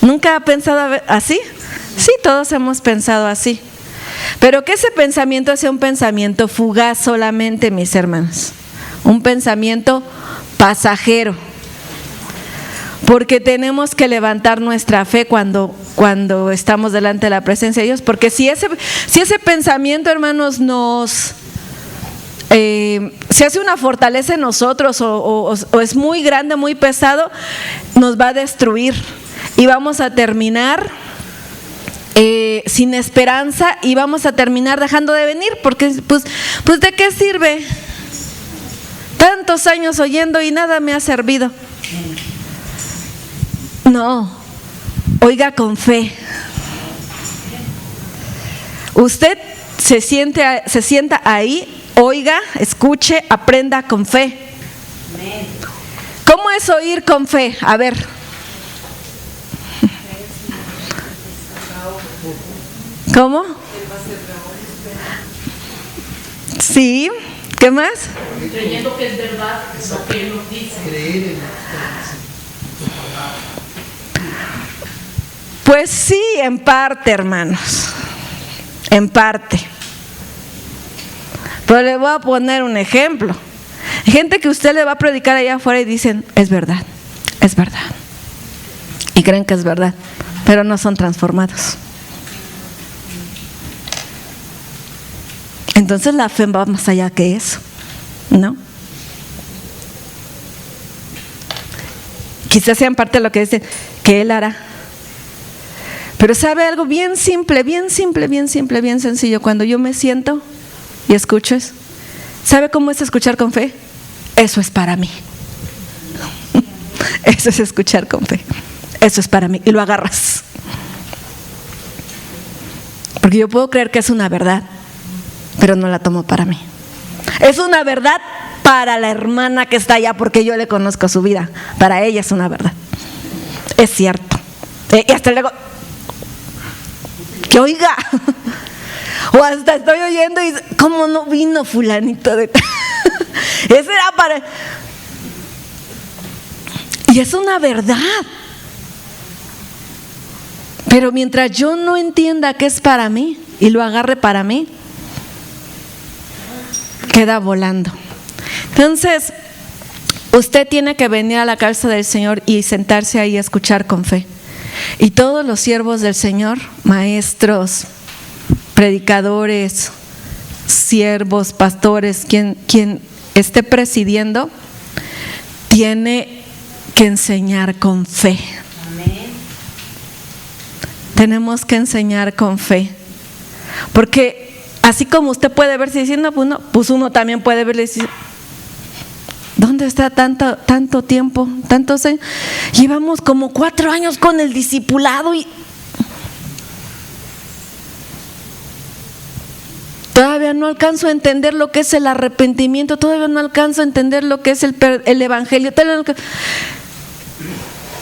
¿Nunca ha pensado así? Sí, todos hemos pensado así. Pero que ese pensamiento sea un pensamiento fugaz solamente, mis hermanos. Un pensamiento pasajero. Porque tenemos que levantar nuestra fe cuando estamos delante de la presencia de Dios. Porque si ese pensamiento, hermanos, se hace una fortaleza en nosotros o es muy grande, muy pesado, nos va a destruir. Y vamos a terminar sin esperanza y vamos a terminar dejando de venir. Porque pues ¿de qué sirve? Tantos años oyendo y nada me ha servido. No, oiga con fe. Usted se sienta ahí, oiga, escuche, aprenda con fe. ¿Cómo es oír con fe? A ver. ¿Cómo? Sí, ¿qué más? Creyendo que es verdad lo que Él nos dice. Creer en Pues sí, en parte, hermanos, en parte. Pero le voy a poner un ejemplo. Hay gente que usted le va a predicar allá afuera y dicen, es verdad, es verdad. Y creen que es verdad, pero no son transformados. Entonces la fe va más allá que eso, ¿no? Quizás sea en parte lo que dicen que Él hará. Pero sabe algo bien simple, bien simple, bien simple, bien sencillo. Cuando yo me siento y escucho eso, ¿sabe cómo es escuchar con fe? Eso es para mí. Eso es escuchar con fe. Eso es para mí. Y lo agarras. Porque yo puedo creer que es una verdad, pero no la tomo para mí. Es una verdad para la hermana que está allá, porque yo le conozco su vida. Para ella es una verdad. Es cierto. Y hasta luego, que oiga. O hasta estoy oyendo y ¿cómo no vino fulanito de ese era para? Y es una verdad. Pero mientras yo no entienda que es para mí y lo agarre para mí, queda volando. Entonces, usted tiene que venir a la casa del Señor y sentarse ahí a escuchar con fe. Y todos los siervos del Señor, maestros, predicadores, siervos, pastores, quien esté presidiendo, tiene que enseñar con fe. Amén. Tenemos que enseñar con fe. Porque así como usted puede verse diciendo, pues uno también puede verle y decir, ¿dónde está tanto tiempo? Tantos años. Llevamos como 4 años con el discipulado y todavía no alcanzo a entender lo que es el arrepentimiento, todavía no alcanzo a entender lo que es el evangelio.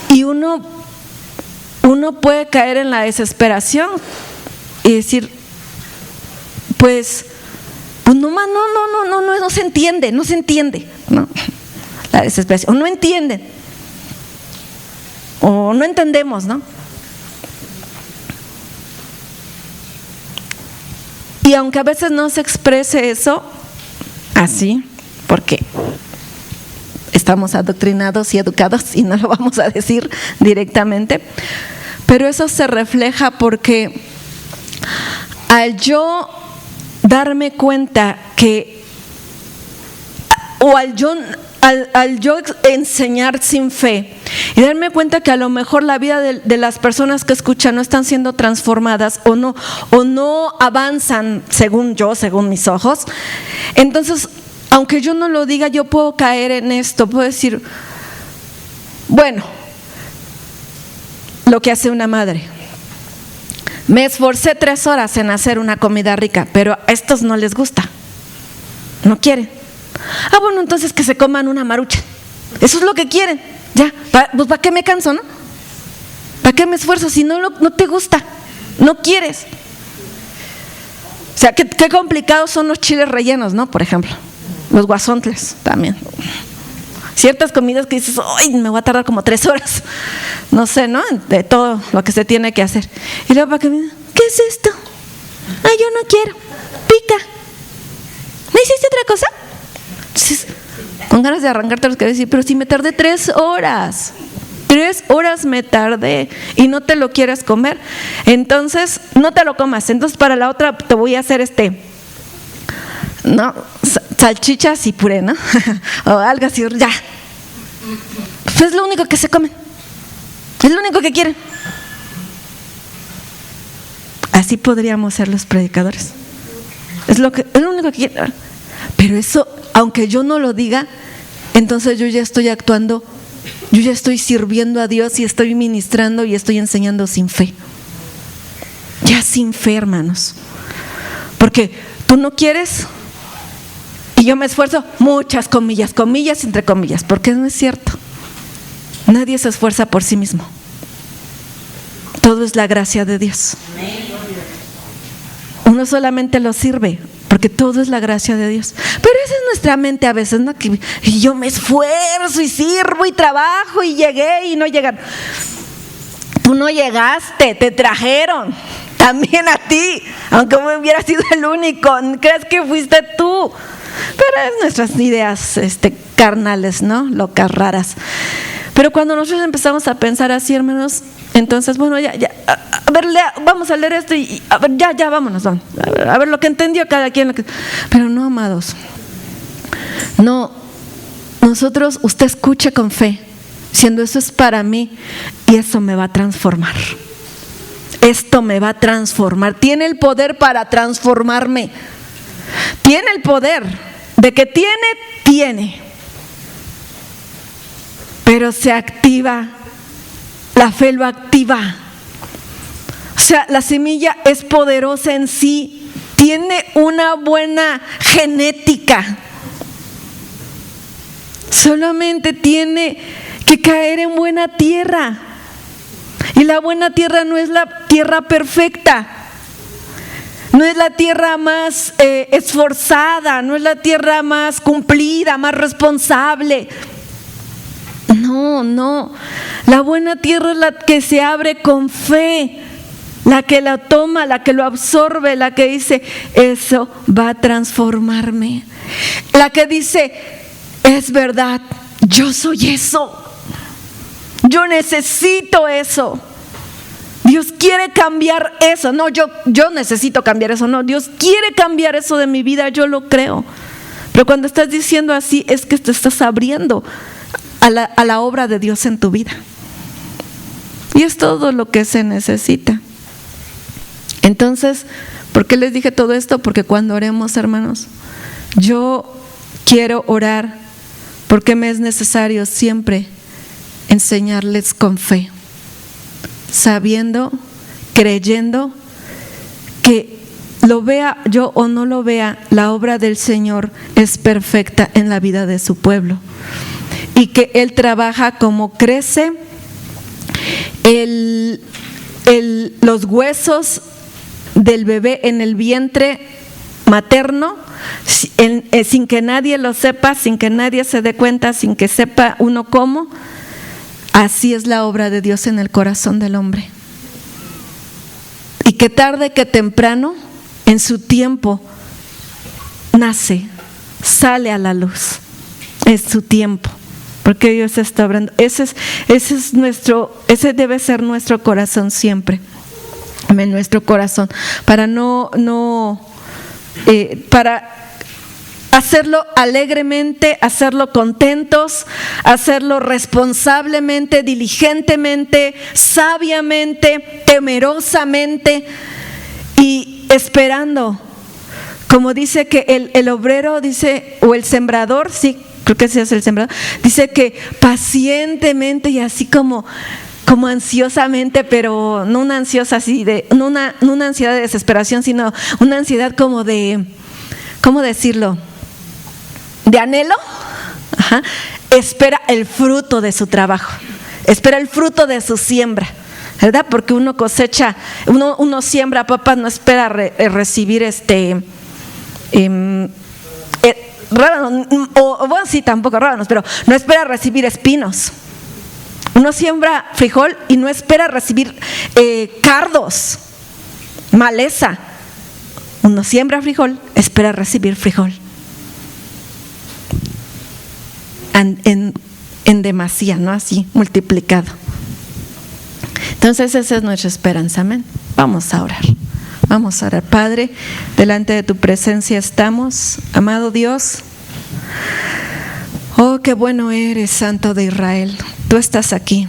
Y uno puede caer en la desesperación y decir, pues no se entiende, ¿no? La desesperación, o no entienden, o no entendemos, ¿no? Y aunque a veces no se exprese eso así, porque estamos adoctrinados y educados y no lo vamos a decir directamente, pero eso se refleja porque al yo darme cuenta que, o al yo enseñar sin fe y darme cuenta que a lo mejor la vida de las personas que escuchan no están siendo transformadas o no avanzan según mis ojos, entonces aunque yo no lo diga, yo puedo caer en esto, puedo decir, bueno, lo que hace una madre, me esforcé 3 horas en hacer una comida rica, pero a estos no les gusta, no quieren. Bueno, entonces que se coman una marucha. Eso es lo que quieren. Ya, pues ¿para qué me canso, no? ¿Para qué me esfuerzo si no te gusta? No quieres. O sea, qué complicados son los chiles rellenos, ¿no? Por ejemplo, los guasontles también. ciertas comidas que dices, ¡ay! Me voy a tardar como 3 horas. No sé, ¿no? De todo lo que se tiene que hacer. Y luego para que me digan, ¿qué es esto? Ay, yo no quiero. Pica. ¿Me hiciste otra cosa? Entonces, con ganas de arrancarte los cabezas, pero si me tardé 3 horas. 3 horas me tardé y no te lo quieres comer, entonces no te lo comas. Entonces para la otra te voy a hacer no, salchichas y puré, ¿no? O algo así, ya. Pues es lo único que se comen, es lo único que quieren. Así podríamos ser los predicadores. Es lo único que quieren. Pero eso, aunque yo no lo diga, entonces yo ya estoy actuando. Yo ya estoy sirviendo a Dios y estoy ministrando y estoy enseñando sin fe. Ya sin fe, hermanos. Porque tú no quieres y yo me esfuerzo, muchas comillas, comillas entre comillas, porque no es cierto. Nadie se esfuerza por sí mismo. Todo es la gracia de Dios. Uno solamente lo sirve porque todo es la gracia de Dios. Pero esa es nuestra mente a veces, ¿no? Que yo me esfuerzo y sirvo y trabajo y llegué y no llegaron. Tú no llegaste, te trajeron también a ti, aunque hubiera sido el único. ¿Crees que fuiste tú? Pero es nuestras ideas carnales, ¿no? Locas, raras. Pero cuando nosotros empezamos a pensar así, hermanos, entonces, bueno, ya, a ver, vamos a leer esto y a ver, ya, vámonos, vamos. A ver lo que entendió cada quien. Pero no, amados, no, nosotros, usted escuche con fe, siendo eso es para mí y eso me va a transformar. Esto me va a transformar. Tiene el poder para transformarme. Tiene el poder de que tiene. Pero se activa. La fe lo activa. O sea, la semilla es poderosa en sí. Tiene una buena genética. Solamente tiene que caer en buena tierra. Y la buena tierra no es la tierra perfecta. No es la tierra más esforzada. No es la tierra más cumplida, más responsable. No. La buena tierra es la que se abre con fe. La que la toma, la que lo absorbe, la que dice, eso va a transformarme. La que dice, es verdad, yo soy eso. Yo necesito eso. Dios quiere cambiar eso. No, yo necesito cambiar eso. No, Dios quiere cambiar eso de mi vida, yo lo creo. Pero cuando estás diciendo así, es que te estás abriendo a la obra de Dios en tu vida. Y es todo lo que se necesita. Entonces, ¿por qué les dije todo esto? Porque cuando oremos, hermanos, yo quiero orar porque me es necesario siempre enseñarles con fe, sabiendo, creyendo que lo vea yo o no lo vea, la obra del Señor es perfecta en la vida de su pueblo y que Él trabaja como crece los huesos del bebé en el vientre materno, sin que nadie lo sepa, sin que nadie se dé cuenta, sin que sepa uno cómo. Así es la obra de Dios en el corazón del hombre. Y que tarde que temprano, en su tiempo, nace, sale a la luz. Es su tiempo, porque Dios está obrando. Ese debe ser nuestro corazón siempre. En nuestro corazón, para para hacerlo alegremente, hacerlo contentos, hacerlo responsablemente, diligentemente, sabiamente, temerosamente y esperando. Como dice que el obrero dice, o el sembrador, sí, creo que ese es el sembrador, dice que pacientemente y así como ansiosamente, pero no una ansiosa así no una ansiedad de desesperación, sino una ansiedad como de, ¿cómo decirlo? De anhelo. Ajá. Espera el fruto de su trabajo, espera el fruto de su siembra, ¿verdad? Porque uno cosecha, uno siembra papas, no espera recibir rábanos, o bueno, sí, tampoco rábanos, pero no espera recibir espinos. Uno siembra frijol y no espera recibir cardos, maleza. Uno siembra frijol, espera recibir frijol. En demasía, ¿no? Así, multiplicado. Entonces esa es nuestra esperanza, amén. Vamos a orar. Vamos a orar. Padre, delante de tu presencia estamos, amado Dios. Oh, qué bueno eres, Santo de Israel. Tú estás aquí.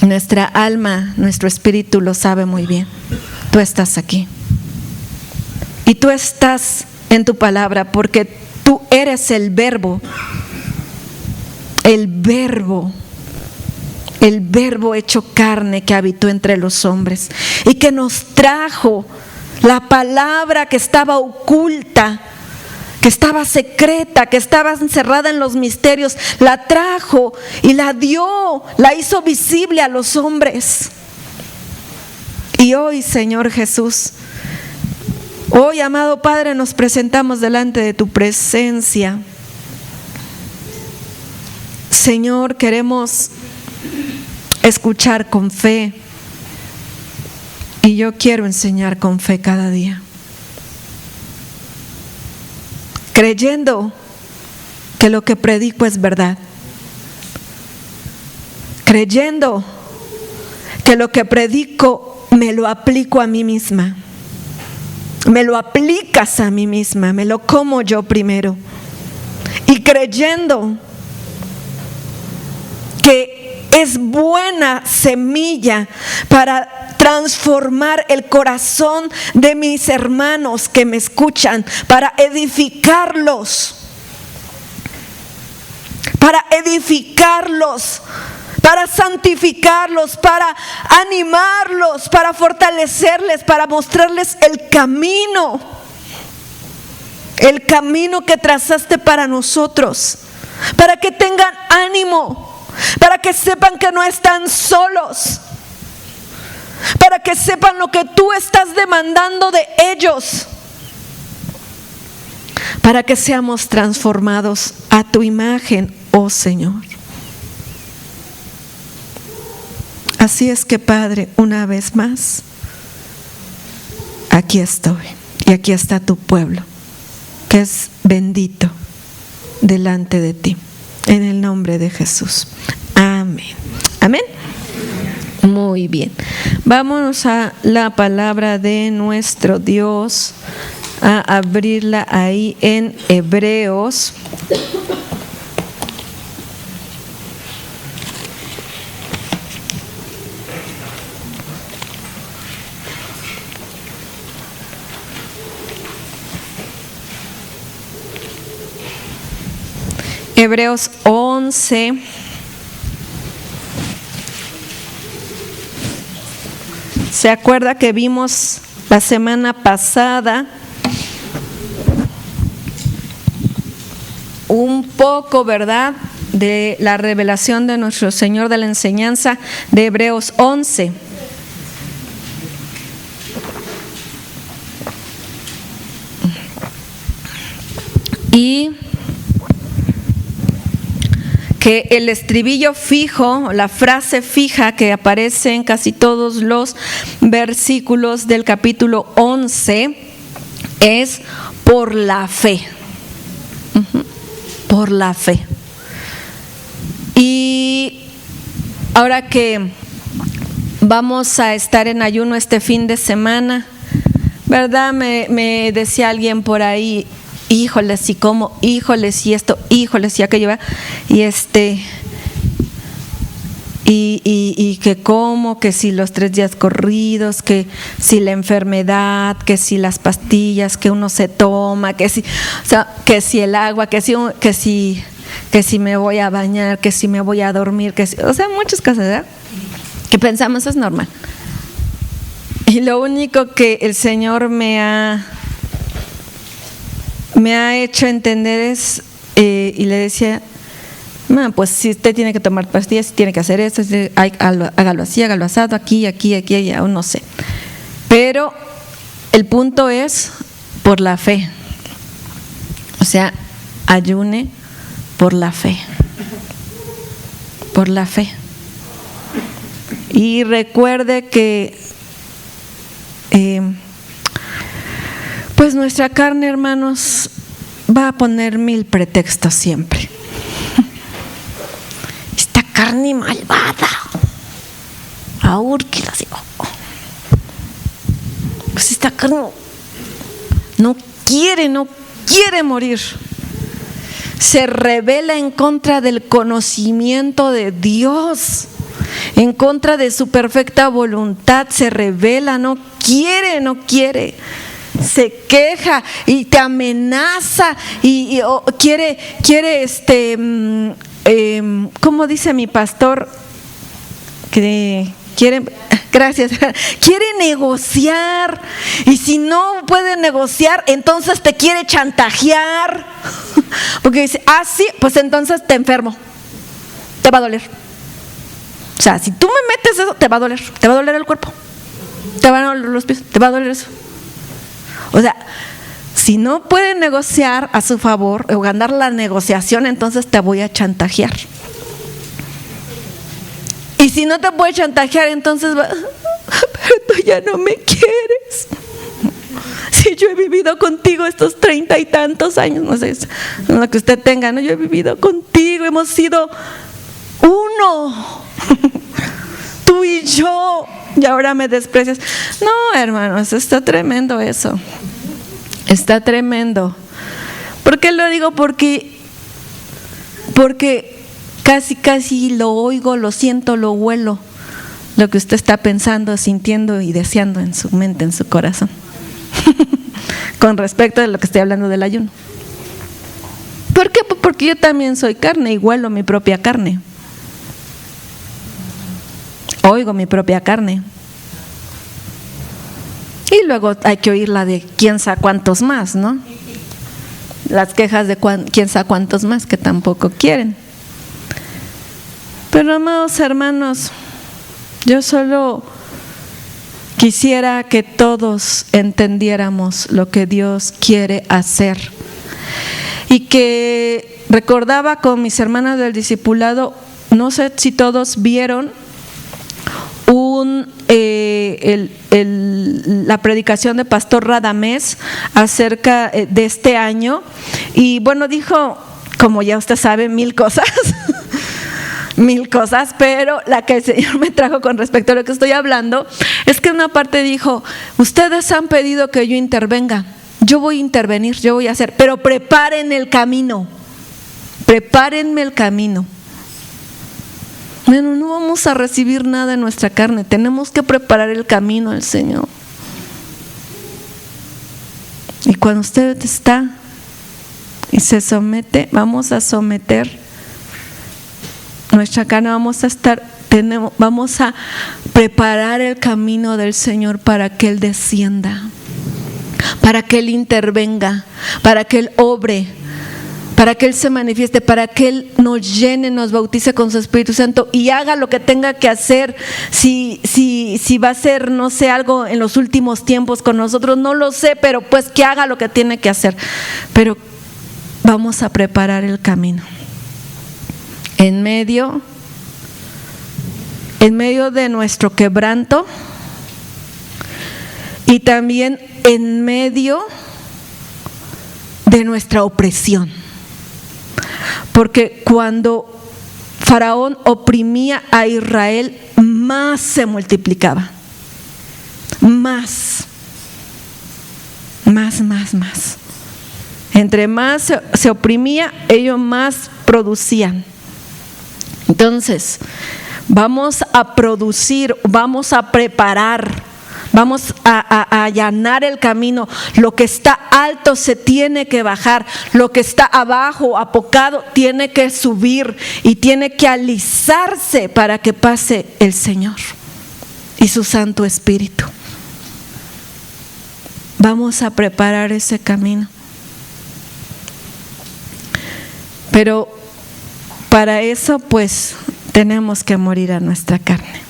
Nuestra alma, nuestro espíritu lo sabe muy bien. Tú estás aquí. Y tú estás en tu palabra porque tú eres el verbo. El verbo hecho carne que habitó entre los hombres y que nos trajo la palabra que estaba oculta, que estaba secreta, que estaba encerrada en los misterios, la trajo y la dio, la hizo visible a los hombres. Y hoy, Señor Jesús, hoy, amado Padre, nos presentamos delante de tu presencia. Señor, queremos escuchar con fe y yo quiero enseñar con fe cada día, creyendo que lo que predico es verdad, creyendo que lo que predico me lo aplico a mí misma, me lo aplicas a mí misma, me lo como yo primero, y creyendo que es buena semilla para transformar el corazón de mis hermanos que me escuchan, para edificarlos, para santificarlos, para animarlos, para fortalecerles, para mostrarles el camino que trazaste para nosotros, para que tengan ánimo, para que sepan que no están solos, para que sepan lo que tú estás demandando de ellos, para que seamos transformados a tu imagen, oh Señor. Así es que, Padre, una vez más, aquí estoy y aquí está tu pueblo, que es bendito delante de ti. En el nombre de Jesús. Amén. Amén. Muy bien. Vámonos a la palabra de nuestro Dios, a abrirla ahí en Hebreos. Hebreos 11. ¿Se acuerda que vimos la semana pasada un poco, verdad, de la revelación de nuestro Señor, de la enseñanza de Hebreos 11? Y que el estribillo fijo, la frase fija que aparece en casi todos los versículos del capítulo 11 es por la fe. Por la fe. Y ahora que vamos a estar en ayuno este fin de semana, ¿verdad? Me decía alguien por ahí, híjoles, y cómo, híjoles, y esto, híjoles, y aquello, y que cómo, que si los 3 días corridos, que si la enfermedad, que si las pastillas que uno se toma, que si, o sea, que si el agua, que si me voy a bañar, que si me voy a dormir, que si, o sea, muchas cosas, ¿verdad? Que pensamos es normal. Y lo único que el Señor me ha hecho entender es, y le decía, pues si usted tiene que tomar pastillas, si tiene que hacer esto, hágalo así, hágalo asado, aquí, allá, no sé. Pero el punto es por la fe. sea, ayune por la fe. Por la fe. Y recuerde que pues nuestra carne, hermanos, va a poner 1000 pretextos siempre. Esta carne malvada, ahórquela, digo. Pues esta carne no quiere morir. Se rebela en contra del conocimiento de Dios, en contra de su perfecta voluntad. Se rebela, no quiere. Se queja y te amenaza y quiere ¿cómo dice mi pastor? Que quiere, gracias, quiere negociar, y si no puede negociar, entonces te quiere chantajear, porque dice, sí, pues entonces te enfermo, te va a doler. O sea, si tú me metes eso, te va a doler el cuerpo, te van a doler los pies, te va a doler eso. O sea, si no puede negociar a su favor o ganar la negociación, entonces te voy a chantajear. Y si no te puede chantajear, entonces pero tú ya no me quieres. Si yo he vivido contigo estos 30 y tantos años, no sé, lo que usted tenga, ¿no? Yo he vivido contigo, hemos sido uno, tú y yo, y ahora me desprecias. No, hermanos, está tremendo eso. Está tremendo. ¿Por qué lo digo? Porque casi lo oigo, lo siento, lo huelo, lo que usted está pensando, sintiendo y deseando en su mente, en su corazón, con respecto a lo que estoy hablando del ayuno. ¿Por qué? Porque yo también soy carne y huelo mi propia carne, oigo mi propia carne, y luego hay que oír la de quién sabe cuántos más, ¿no? Las quejas de quién sabe cuántos más que tampoco quieren. Pero amados hermanos, yo solo quisiera que todos entendiéramos lo que Dios quiere hacer, y que recordaba con mis hermanas del discipulado, no sé si todos vieron la predicación de Pastor Radamés acerca de este año, y bueno, dijo, como ya usted sabe, 1000 cosas pero la que el Señor me trajo con respecto a lo que estoy hablando es que en una parte dijo, ustedes han pedido que yo intervenga, yo voy a intervenir, yo voy a hacer, pero prepárenme el camino. Bueno, no vamos a recibir nada en nuestra carne, tenemos que preparar el camino al Señor. Y cuando usted está y se somete, vamos a someter nuestra carne, vamos a preparar el camino del Señor para que Él descienda, para que Él intervenga, para que Él obre, para que Él se manifieste, para que Él nos llene, nos bautice con su Espíritu Santo y haga lo que tenga que hacer. Si va a ser, no sé, algo en los últimos tiempos con nosotros, no lo sé, pero pues que haga lo que tiene que hacer. Pero vamos a preparar el camino. En medio de nuestro quebranto, y también en medio de nuestra opresión. Porque cuando Faraón oprimía a Israel, más se multiplicaba. Más. Entre más se oprimía, ellos más producían. Entonces, vamos a producir, vamos a preparar, vamos a allanar el camino. Lo que está alto se tiene que bajar, lo que está abajo, apocado, tiene que subir y tiene que alisarse para que pase el Señor y su Santo Espíritu. Vamos a preparar ese camino. Pero para eso, pues, tenemos que morir a nuestra carne.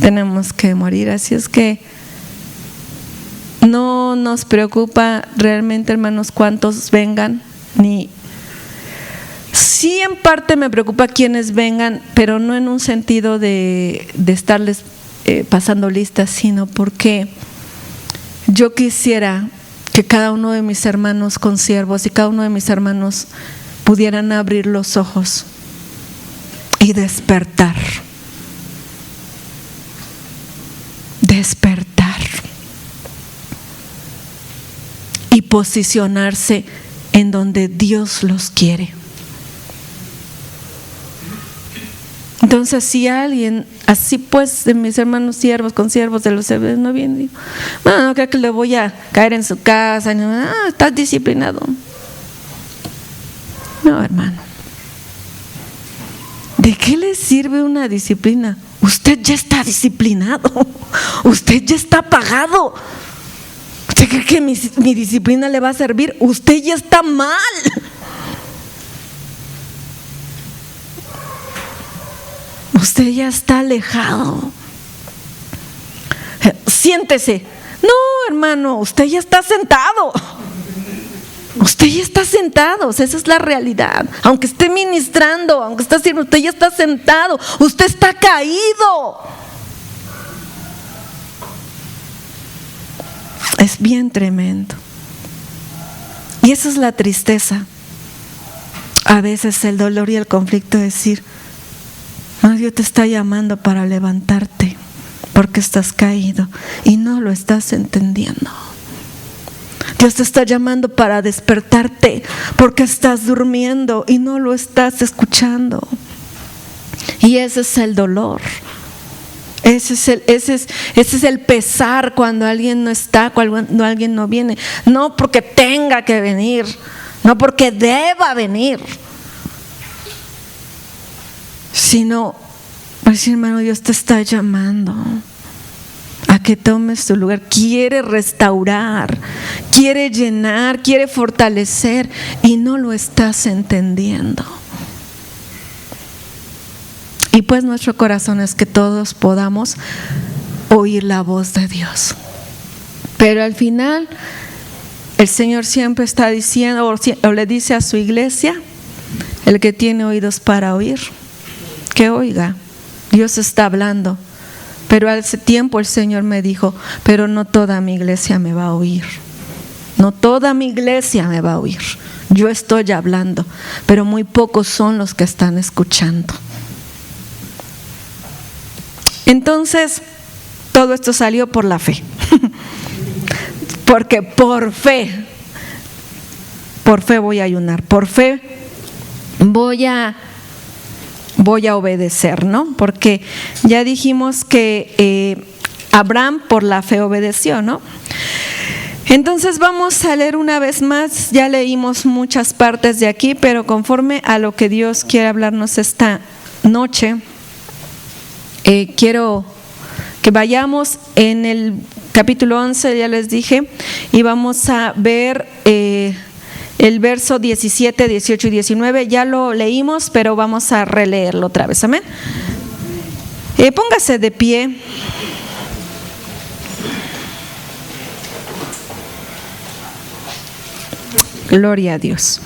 Tenemos que morir, así es que No nos preocupa realmente, hermanos, cuántos vengan, ni sí en parte me preocupa quiénes vengan, pero no en un sentido de estarles pasando listas, sino porque yo quisiera que cada uno de mis hermanos consiervos y cada uno de mis hermanos pudieran abrir los ojos y despertar. Y posicionarse en donde Dios los quiere. Entonces, si alguien, así pues, de mis hermanos siervos, consiervos de los siervos, no viene, digo, bueno, no creo que le voy a caer en su casa, estás disciplinado. No, hermano. ¿De qué le sirve una disciplina? Usted ya está disciplinado, usted ya está pagado. ¿Usted cree que mi disciplina le va a servir? Usted ya está mal. Usted ya está alejado. Siéntese. No, hermano, usted ya está sentado. Usted ya está sentado, esa es la realidad. Aunque esté ministrando, aunque esté sirviendo, usted ya está sentado. Usted está caído. Es bien tremendo. Y esa es la tristeza. A veces el dolor y el conflicto es decir, no, Dios te está llamando para levantarte porque estás caído y no lo estás entendiendo. Dios te está llamando para despertarte porque estás durmiendo y no lo estás escuchando. Y ese es el dolor. Ese es el pesar cuando alguien no está, cuando alguien no viene. No porque tenga que venir, no porque deba venir, sino, pues hermano, Dios te está llamando a que tomes tu lugar. Quiere restaurar, quiere llenar, quiere fortalecer y no lo estás entendiendo. Y pues nuestro corazón es que todos podamos oír la voz de Dios. Pero al final el Señor siempre está diciendo o le dice a su iglesia, el que tiene oídos para oír, que oiga. Dios está hablando. Pero hace tiempo el Señor me dijo, pero no toda mi iglesia me va a oír. No toda mi iglesia me va a oír. Yo estoy hablando, pero muy pocos son los que están escuchando. Entonces, todo esto salió por la fe. Porque por fe voy a ayunar, por fe voy a obedecer, ¿no? Porque ya dijimos que Abraham por la fe obedeció, ¿no? Entonces vamos a leer una vez más, ya leímos muchas partes de aquí, pero conforme a lo que Dios quiere hablarnos esta noche, quiero que vayamos en el capítulo 11, ya les dije, y vamos a ver el verso 17, 18 y 19. Ya lo leímos, pero vamos a releerlo otra vez, amén. Póngase de pie. Gloria a Dios.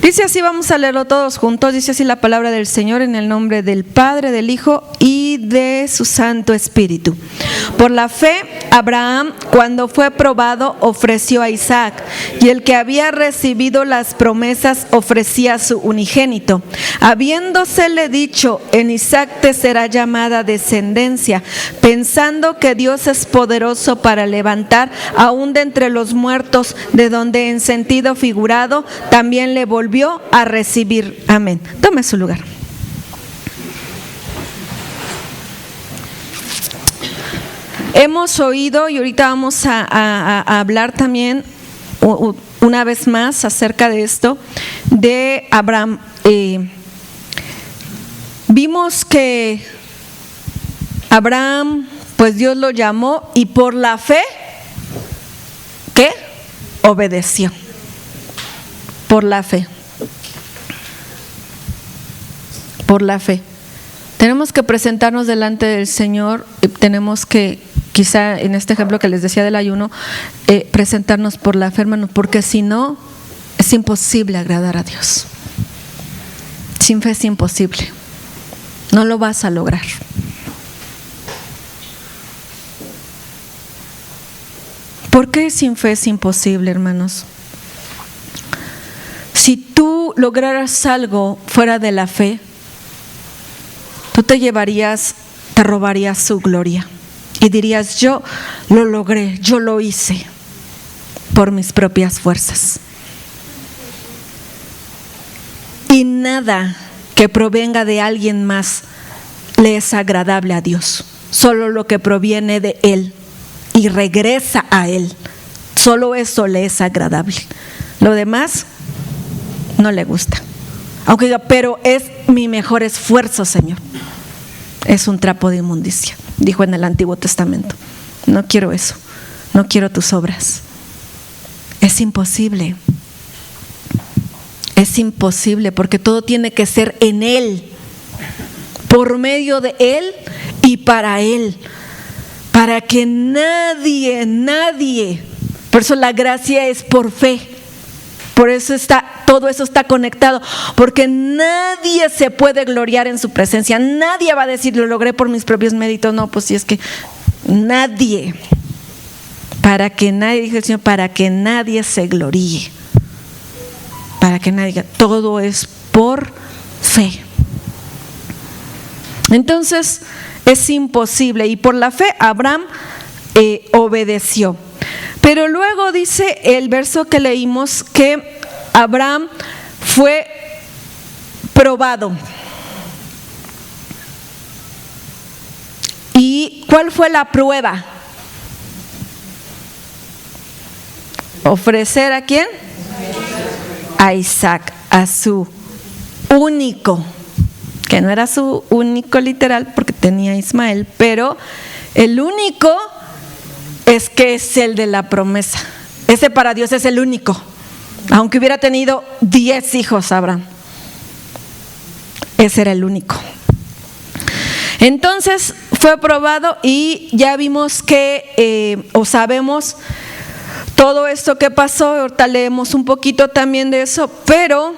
Dice así, vamos a leerlo todos juntos. Dice así la palabra del Señor en el nombre del Padre, del Hijo y de su Santo Espíritu. Por la fe, Abraham, cuando fue probado, ofreció a Isaac, y el que había recibido las promesas ofrecía a su unigénito, habiéndosele dicho, en Isaac te será llamada descendencia, pensando que Dios es poderoso para levantar aún de entre los muertos, de donde en sentido figurado también le volvió a recibir. Amén. Tome su lugar. Hemos oído, y ahorita vamos a hablar también una vez más acerca de esto, de Abraham. Vimos que Abraham, pues Dios lo llamó y por la fe, ¿qué? Obedeció. Por la fe. Por la fe. Tenemos que presentarnos delante del Señor y tenemos que quizá en este ejemplo que les decía del ayuno, presentarnos por la fe, hermanos, porque si no, es imposible agradar a Dios. Sin fe es imposible. No lo vas a lograr. ¿Por qué sin fe es imposible, hermanos? Si tú lograras algo fuera de la fe, tú te robarías su gloria y dirías: yo lo logré, yo lo hice por mis propias fuerzas. Y nada que provenga de alguien más le es agradable a Dios, solo lo que proviene de Él y regresa a Él, solo eso le es agradable. Lo demás no le gusta. Aunque diga: pero es mi mejor esfuerzo, Señor. Es un trapo de inmundicia, dijo en el Antiguo Testamento. No quiero eso, no quiero tus obras. Es imposible. Es imposible, porque todo tiene que ser en Él, por medio de Él y para Él, para que nadie, por eso la gracia es por fe, por eso todo eso está conectado, porque nadie se puede gloriar en su presencia, nadie va a decir: lo logré por mis propios méritos. No, pues si es que nadie, para que nadie, dijo el Señor, para que nadie se gloríe. Para que nadie diga, todo es por fe. Entonces es imposible, y por la fe Abraham obedeció. Pero luego dice el verso que leímos que Abraham fue probado. ¿Y cuál fue la prueba? ¿Ofrecer a quién? A Isaac, a su único, que no era su único literal porque tenía a Ismael, pero el único es que es el de la promesa. Ese para Dios es el único, aunque hubiera tenido 10 hijos Abraham, ese era el único. Entonces fue probado y ya vimos que, o sabemos todo esto que pasó. Ahorita leemos un poquito también de eso, pero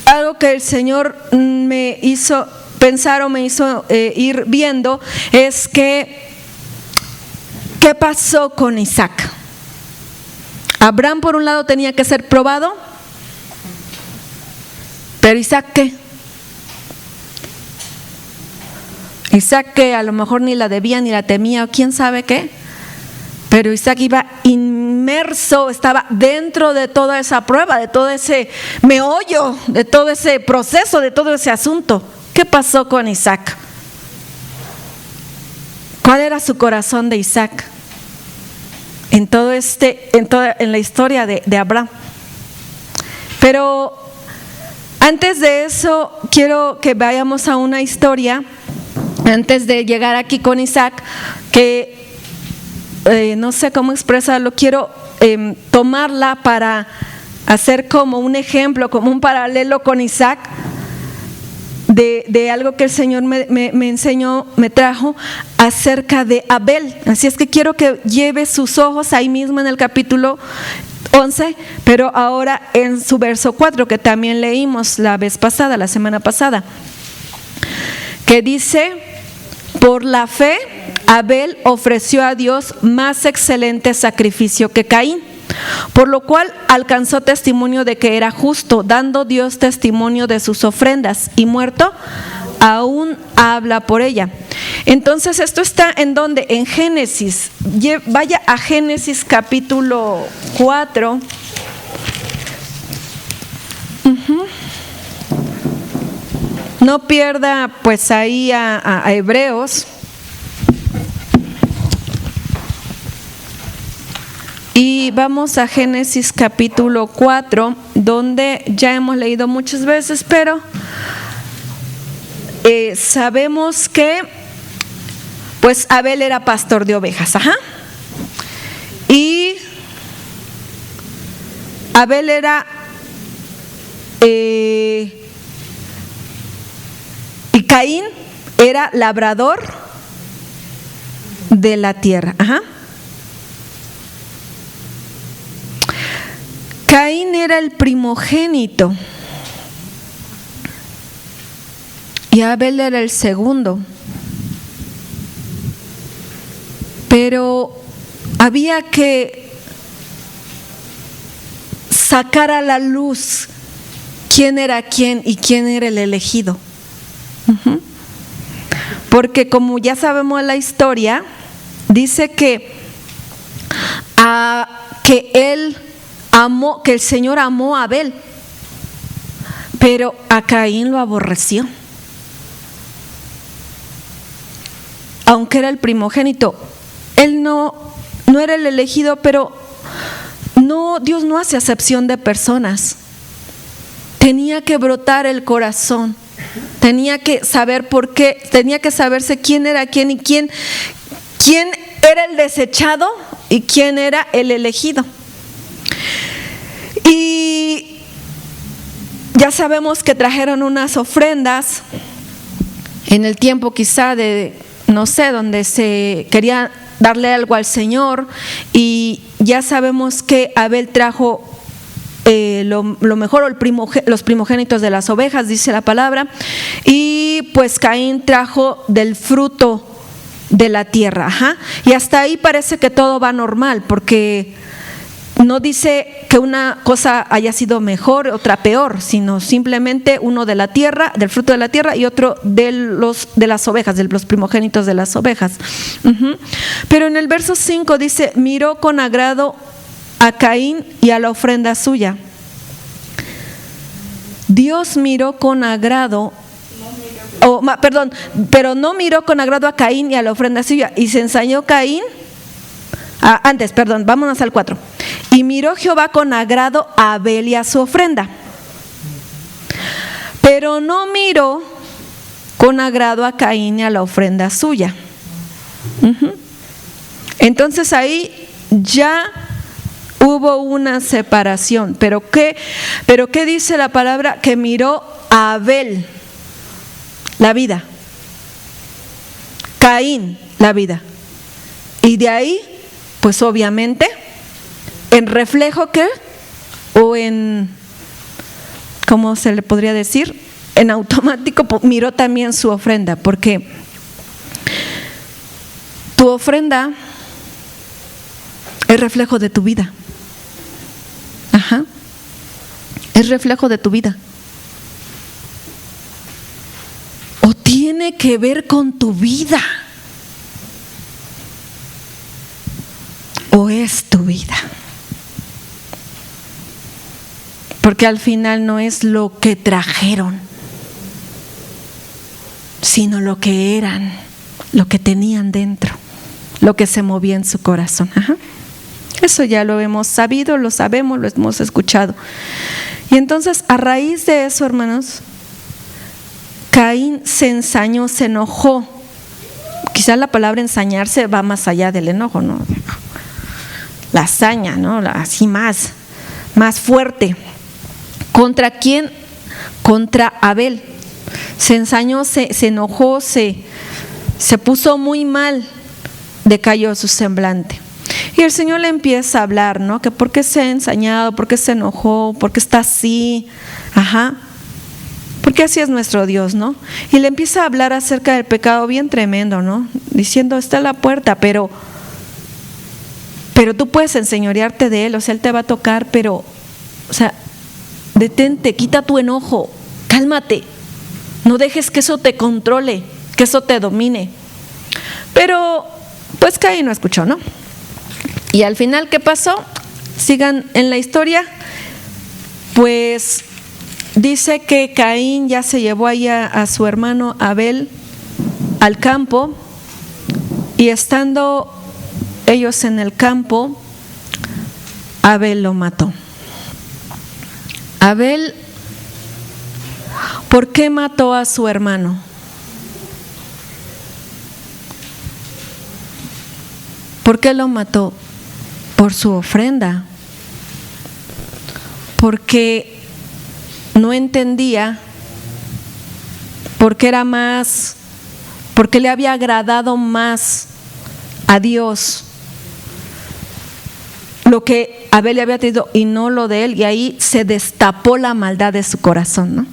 algo que el Señor me hizo pensar o me hizo ir viendo es que ¿qué pasó con Isaac? Abraham por un lado tenía que ser probado, pero Isaac ¿qué? Isaac que a lo mejor ni la debía ni la temía o quién sabe qué, pero Isaac iba inmerso, estaba dentro de toda esa prueba, de todo ese meollo, de todo ese proceso, de todo ese asunto. ¿Qué pasó con Isaac? ¿Cuál era su corazón de Isaac? En la historia de Abraham. Pero antes de eso, quiero que vayamos a una historia, antes de llegar aquí con Isaac, que no sé cómo expresarlo, quiero tomarla para hacer como un ejemplo, como un paralelo con Isaac, de algo que el Señor me enseñó, me trajo acerca de Abel. Así es que quiero que lleve sus ojos ahí mismo en el capítulo 11, pero ahora en su verso 4, que también leímos la semana pasada, que dice: por la fe Abel ofreció a Dios más excelente sacrificio que Caín, por lo cual alcanzó testimonio de que era justo, dando Dios testimonio de sus ofrendas, y muerto aún habla por ella. Entonces esto está en donde, en Génesis. Vaya a Génesis capítulo 4. No pierda pues ahí a Hebreos. Y vamos a Génesis capítulo 4, donde ya hemos leído muchas veces, pero sabemos que pues Abel era pastor de ovejas, y Abel era y Caín era labrador de la tierra. Caín era el primogénito y Abel era el segundo. Pero había que sacar a la luz quién era quién y quién era el elegido. Porque como ya sabemos la historia, dice que el Señor amó a Abel, pero a Caín lo aborreció. Aunque era el primogénito, él no era el elegido, pero Dios no hace acepción de personas. Tenía que brotar el corazón, tenía que saber por qué, tenía que saberse quién era quién y quién era el desechado y quién era el elegido. Y ya sabemos que trajeron unas ofrendas en el tiempo quizá de, no sé, donde se quería darle algo al Señor, y ya sabemos que Abel trajo lo mejor, los primogénitos de las ovejas, dice la palabra, y pues Caín trajo del fruto de la tierra. Y hasta ahí parece que todo va normal, porque no dice que una cosa haya sido mejor, otra peor, sino simplemente uno de la tierra, del fruto de la tierra, y otro de las ovejas, de los primogénitos de las ovejas. Pero en el verso 5 dice: miró con agrado a Caín y a la ofrenda suya. Dios miró con agrado, pero no miró con agrado a Caín y a la ofrenda suya, y se ensañó Caín. Vámonos al 4. Y miró Jehová con agrado a Abel y a su ofrenda, pero no miró con agrado a Caín y a la ofrenda suya. Entonces ahí ya hubo una separación. ¿Pero qué dice la palabra? Que miró a Abel, la vida, Caín, la vida, y de ahí, pues obviamente, en reflejo ¿qué? O en, ¿cómo se le podría decir? En automático miró también su ofrenda, porque tu ofrenda es reflejo de tu vida. Es reflejo de tu vida. O tiene que ver con tu vida, o es tu vida. Porque al final no es lo que trajeron, sino lo que eran, lo que tenían dentro, lo que se movía en su corazón. Eso ya lo hemos sabido, lo sabemos, lo hemos escuchado. Y entonces, a raíz de eso, hermanos, Caín se ensañó, se enojó. Quizás la palabra ensañarse va más allá del enojo, ¿no? La hazaña, ¿no? Así más fuerte. ¿Contra quién? Contra Abel. Se ensañó, se enojó, se puso muy mal, decayó su semblante. Y el Señor le empieza a hablar, ¿no? Que por qué se ha ensañado, por qué se enojó, por qué está así. Porque así es nuestro Dios, ¿no? Y le empieza a hablar acerca del pecado bien tremendo, ¿no? Diciendo: está en la puerta, pero tú puedes enseñorearte de él, o sea, él te va a tocar, pero, o sea, detente, quita tu enojo, cálmate, no dejes que eso te controle, que eso te domine. Pero pues Caín no escuchó, ¿no? Y al final, ¿qué pasó? Sigan en la historia. Pues dice que Caín ya se llevó ahí a su hermano Abel al campo, y estando ellos en el campo, Abel lo mató. Abel, ¿por qué mató a su hermano? ¿Por qué lo mató? Por su ofrenda. Porque no entendía, porque le había agradado más a Dios lo que Abel le había traído y no lo de él, y ahí se destapó la maldad de su corazón, ¿no?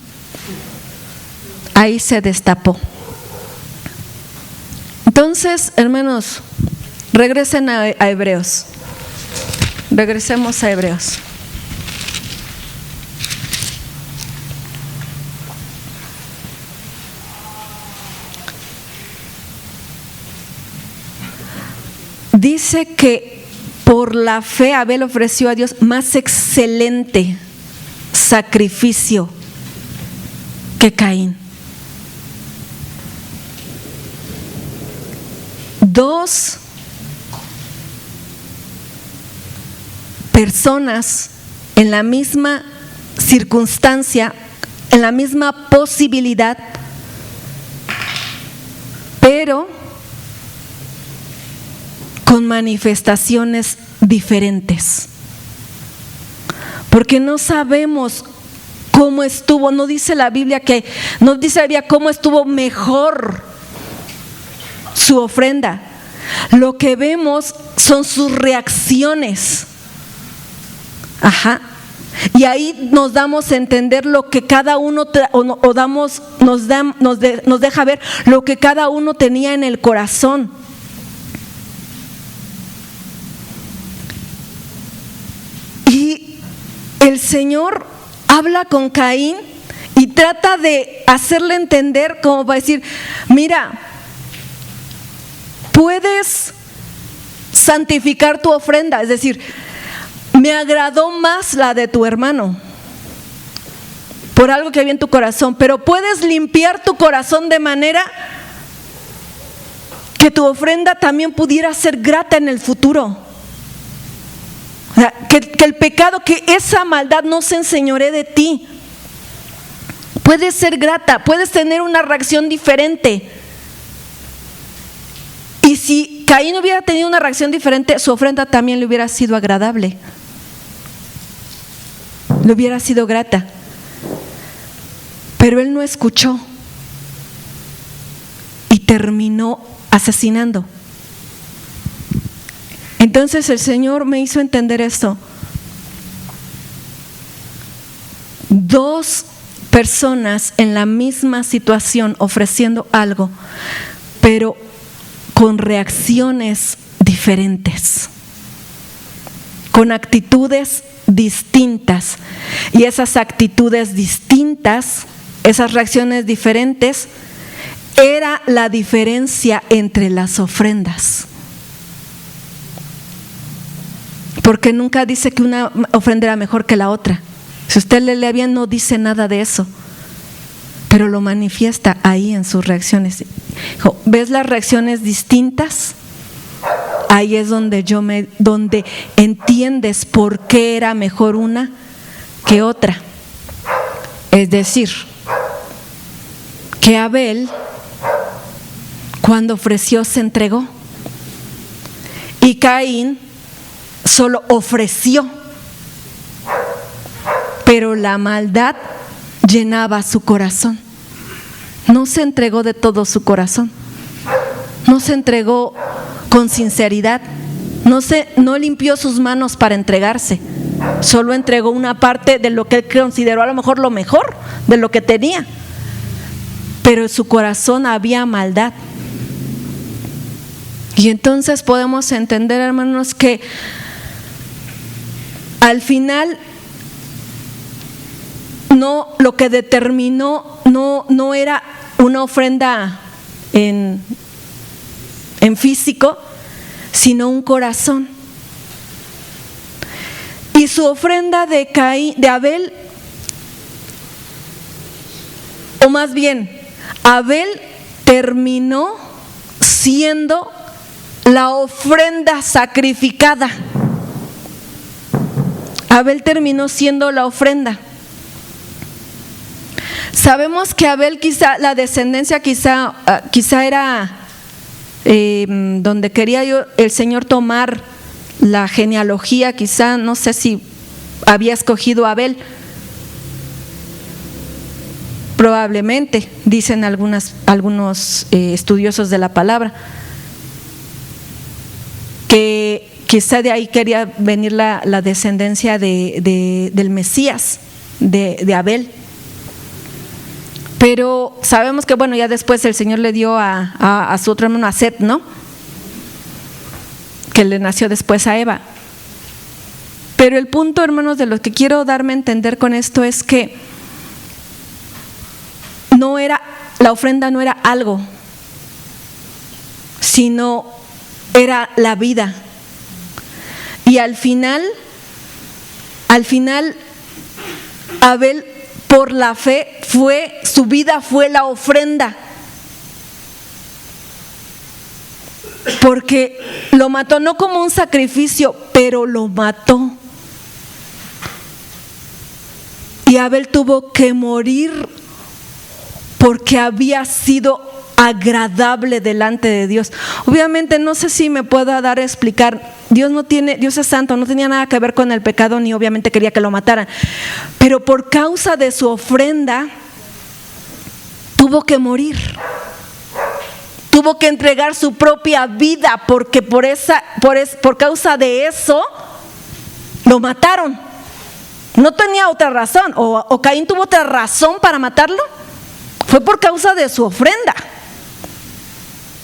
Ahí se destapó. Entonces, hermanos, regresen a Hebreos. Regresemos a Hebreos. Dice que por la fe Abel ofreció a Dios más excelente sacrificio que Caín. Dos personas en la misma circunstancia, en la misma posibilidad, pero con manifestaciones diferentes, porque no sabemos cómo estuvo, no dice la Biblia cómo estuvo mejor su ofrenda. Lo que vemos son sus reacciones. Y ahí nos damos a entender lo que cada uno nos deja ver lo que cada uno tenía en el corazón. Y el Señor habla con Caín y trata de hacerle entender, como para decir, mira, puedes santificar tu ofrenda, es decir, me agradó más la de tu hermano por algo que había en tu corazón, pero puedes limpiar tu corazón de manera que tu ofrenda también pudiera ser grata en el futuro. O sea, que el pecado, que esa maldad no se enseñoree de ti. Puedes ser grata, puedes tener una reacción diferente. Y si Caín hubiera tenido una reacción diferente, su ofrenda también le hubiera sido agradable, le hubiera sido grata. Pero él no escuchó y terminó asesinando. Entonces el Señor me hizo entender esto. Dos personas en la misma situación ofreciendo algo, pero con reacciones diferentes, con actitudes distintas. Y esas actitudes distintas, esas reacciones diferentes, era la diferencia entre las ofrendas. Porque nunca dice que una ofrenda era mejor que la otra. Si usted le lee bien, no dice nada de eso, pero lo manifiesta ahí en sus reacciones. ¿Ves las reacciones distintas? Ahí es donde donde entiendes por qué era mejor una que otra. Es decir, que Abel, cuando ofreció, se entregó, y Caín solo ofreció, pero la maldad llenaba su corazón. No se entregó de todo su corazón, no se entregó con sinceridad, no limpió sus manos para entregarse, solo entregó una parte de lo que él consideró a lo mejor lo mejor de lo que tenía, pero en su corazón había maldad. Y entonces podemos entender, hermanos, que al final lo que determinó no era una ofrenda en físico, sino un corazón. Y su ofrenda de Abel, o más bien, Abel terminó siendo la ofrenda sacrificada. Abel terminó siendo la ofrenda. Sabemos que Abel, quizá la descendencia quizá era donde quería el Señor tomar la genealogía, quizá, no sé si había escogido a Abel. Probablemente, dicen algunos estudiosos de la palabra. que quizá de ahí quería venir la descendencia del Mesías, de Abel. Pero sabemos que bueno, ya después el Señor le dio a su otro hermano, a Set, ¿no? Que le nació después a Eva. Pero el punto, hermanos, de lo que quiero darme a entender con esto es que la ofrenda no era algo, sino era la vida. Y al final, Abel, por la fe, su vida fue la ofrenda. Porque lo mató no como un sacrificio, pero lo mató. Y Abel tuvo que morir porque había sido agradable delante de Dios. Obviamente no sé si me pueda dar a explicar. Dios es santo, no tenía nada que ver con el pecado, ni obviamente quería que lo mataran. Pero por causa de su ofrenda tuvo que morir. Tuvo que entregar su propia vida porque por causa de eso lo mataron. No tenía otra razón, o Caín tuvo otra razón para matarlo. Fue por causa de su ofrenda.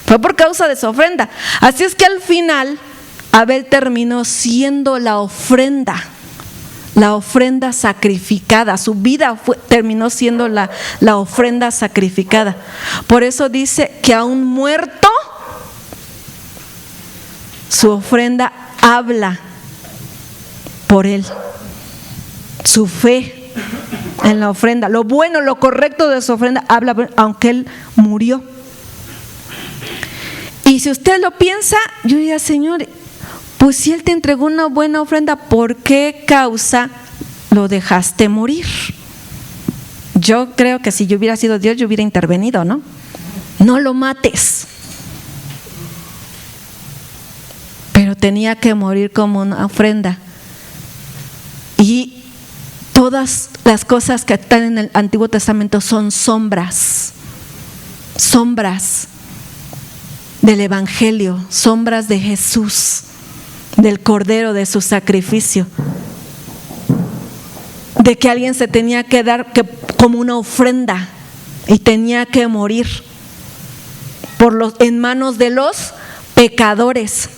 Fue por causa de su ofrenda. Así es que al final Abel terminó siendo la ofrenda sacrificada. Su vida terminó siendo la ofrenda sacrificada. Por eso dice que aún muerto, su ofrenda habla por él. Su fe en la ofrenda, lo bueno, lo correcto de su ofrenda habla, aunque él murió. Y si usted lo piensa, yo diría, Señor, pues si él te entregó una buena ofrenda, ¿por qué causa lo dejaste morir? Yo creo que si yo hubiera sido Dios, yo hubiera intervenido, ¿no? No lo mates. Pero tenía que morir como una ofrenda. Y todas las cosas que están en el Antiguo Testamento son sombras del Evangelio, sombras de Jesús, del Cordero, de su sacrificio, de que alguien se tenía que dar como una ofrenda y tenía que morir en manos de los pecadores,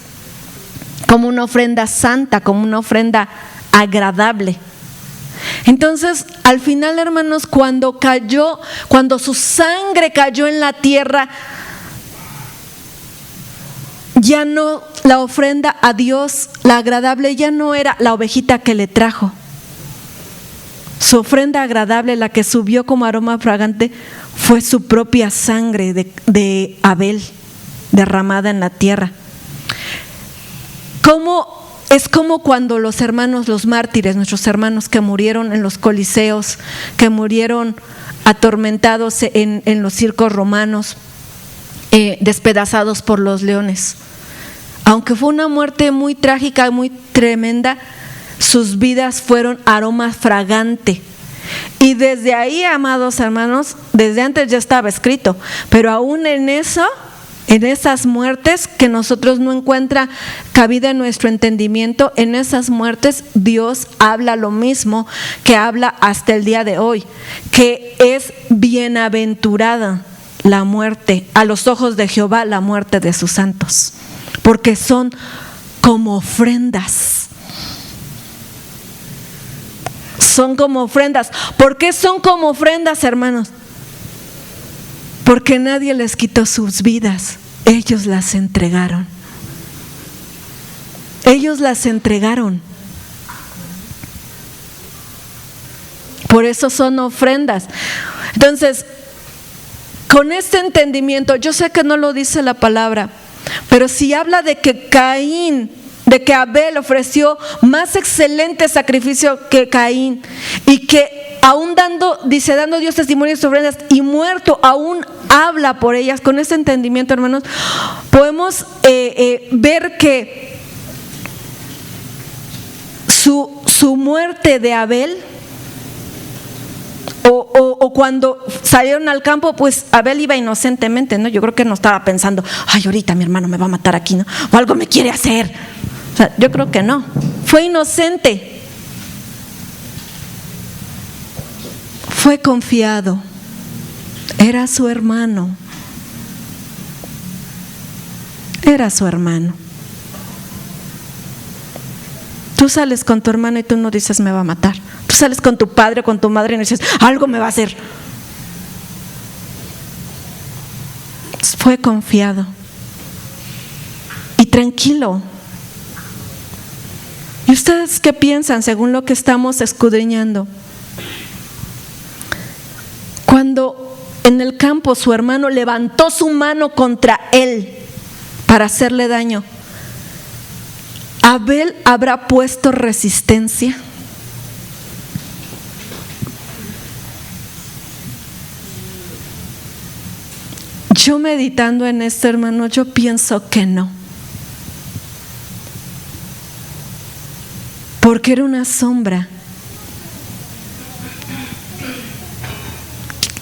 como una ofrenda santa, como una ofrenda agradable. Entonces, al final, hermanos, cuando su sangre cayó en la tierra, ya no la ofrenda a Dios, la agradable, ya no era la ovejita que le trajo. Su ofrenda agradable, la que subió como aroma fragante, fue su propia sangre de Abel derramada en la tierra. Es como cuando los hermanos, los mártires, nuestros hermanos que murieron en los coliseos, que murieron atormentados en los circos romanos, despedazados por los leones. Aunque fue una muerte muy trágica, muy tremenda, sus vidas fueron aroma fragante. Y desde ahí, amados hermanos, desde antes ya estaba escrito, pero aún en esas muertes que nosotros no encuentra cabida en nuestro entendimiento, en esas muertes Dios habla lo mismo que habla hasta el día de hoy, que es bienaventurada la muerte, a los ojos de Jehová, la muerte de sus santos, porque son como ofrendas. Son como ofrendas. ¿Por qué son como ofrendas, hermanos? Porque nadie les quitó sus vidas, ellos las entregaron. Ellos las entregaron. Por eso son ofrendas. Entonces, con este entendimiento, yo sé que no lo dice la palabra, pero si habla de que Abel ofreció más excelente sacrificio que Caín, y que aún dando Dios testimonio de sus ofrendas, y muerto aún habla por ellas, con este entendimiento, hermanos, podemos ver que su muerte de Abel O cuando salieron al campo, pues Abel iba inocentemente, ¿no? Yo creo que no estaba pensando, ay, ahorita mi hermano me va a matar aquí, ¿no? O algo me quiere hacer. O sea, yo creo que no. Fue inocente. Fue confiado. Era su hermano. Era su hermano. Tú sales con tu hermano y tú no dices me va a matar. Tú sales con tu padre o con tu madre y no dices algo me va a hacer. Fue confiado y tranquilo. ¿Y ustedes qué piensan según lo que estamos escudriñando? Cuando en el campo su hermano levantó su mano contra él para hacerle daño, ¿Abel habrá puesto resistencia? Yo meditando en esto, hermano, yo pienso que no. Porque era una sombra.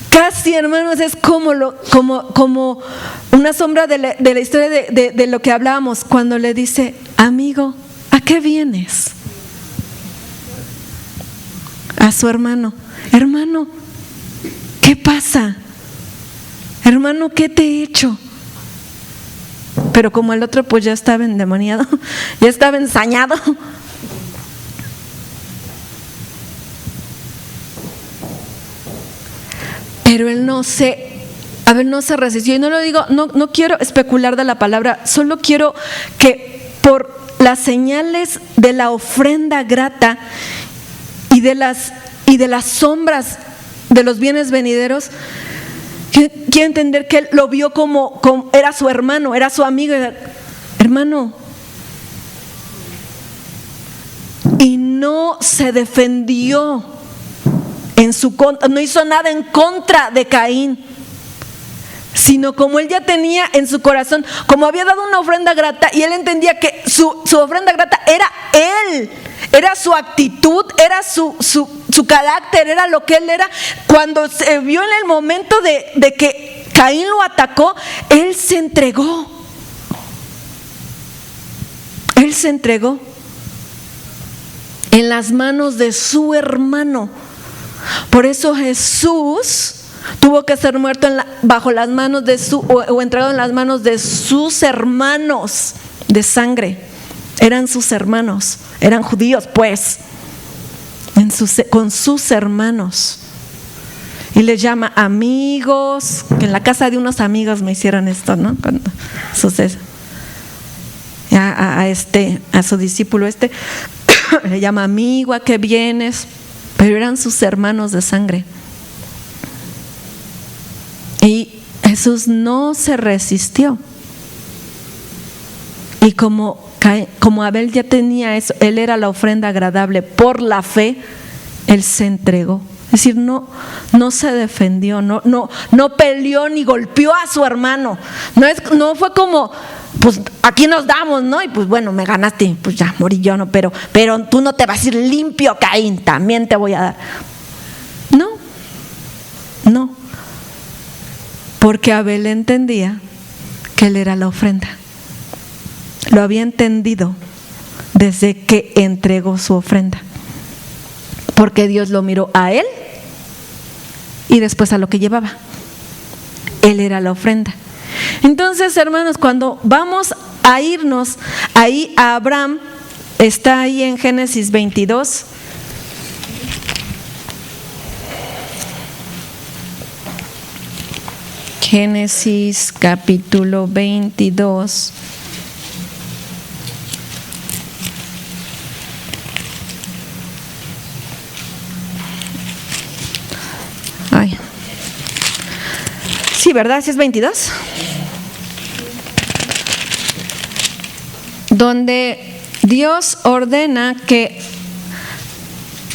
Casi, hermanos, es como una sombra de la historia de lo que hablábamos cuando le dice, amigo, ¿a qué vienes? A su hermano, hermano, ¿qué pasa? Hermano, ¿qué te he hecho? Pero como el otro pues ya estaba endemoniado, ya estaba ensañado. Pero él no se resistió. Y no lo digo, no quiero especular de la palabra, solo quiero que por las señales de la ofrenda grata y de las sombras de los bienes venideros, quiero entender que él lo vio como era su hermano, era su amigo. Hermano, y no se defendió en su contra, no hizo nada en contra de Caín, sino como él ya tenía en su corazón, como había dado una ofrenda grata y él entendía que su ofrenda grata era él, era su actitud, era su carácter, era lo que él era. Cuando se vio en el momento de que Caín lo atacó, él se entregó. Él se entregó en las manos de su hermano. Por eso Jesús tuvo que ser muerto bajo las manos o entregado en las manos de sus hermanos de sangre. Eran sus hermanos, eran judíos pues, con sus hermanos. Y les llama amigos, que en la casa de unos amigos me hicieron esto, ¿no? Cuando sucede a su discípulo le llama amigo, ¿a qué vienes? Pero eran sus hermanos de sangre. Y Jesús no se resistió. Y como Abel ya tenía eso, él era la ofrenda agradable por la fe, él se entregó. Es decir, no se defendió, no peleó ni golpeó a su hermano. No fue como, pues aquí nos damos, ¿no? Y pues bueno, me ganaste, pues ya morí yo, ¿no? Pero tú no te vas a ir limpio, Caín, también te voy a dar. No. Porque Abel entendía que él era la ofrenda. Lo había entendido desde que entregó su ofrenda. Porque Dios lo miró a él y después a lo que llevaba. Él era la ofrenda. Entonces, hermanos, cuando vamos a irnos ahí a Abraham, está ahí en Génesis 22. Génesis capítulo 22. Ay. Sí, ¿verdad? ¿Sí es 22? Donde Dios ordena que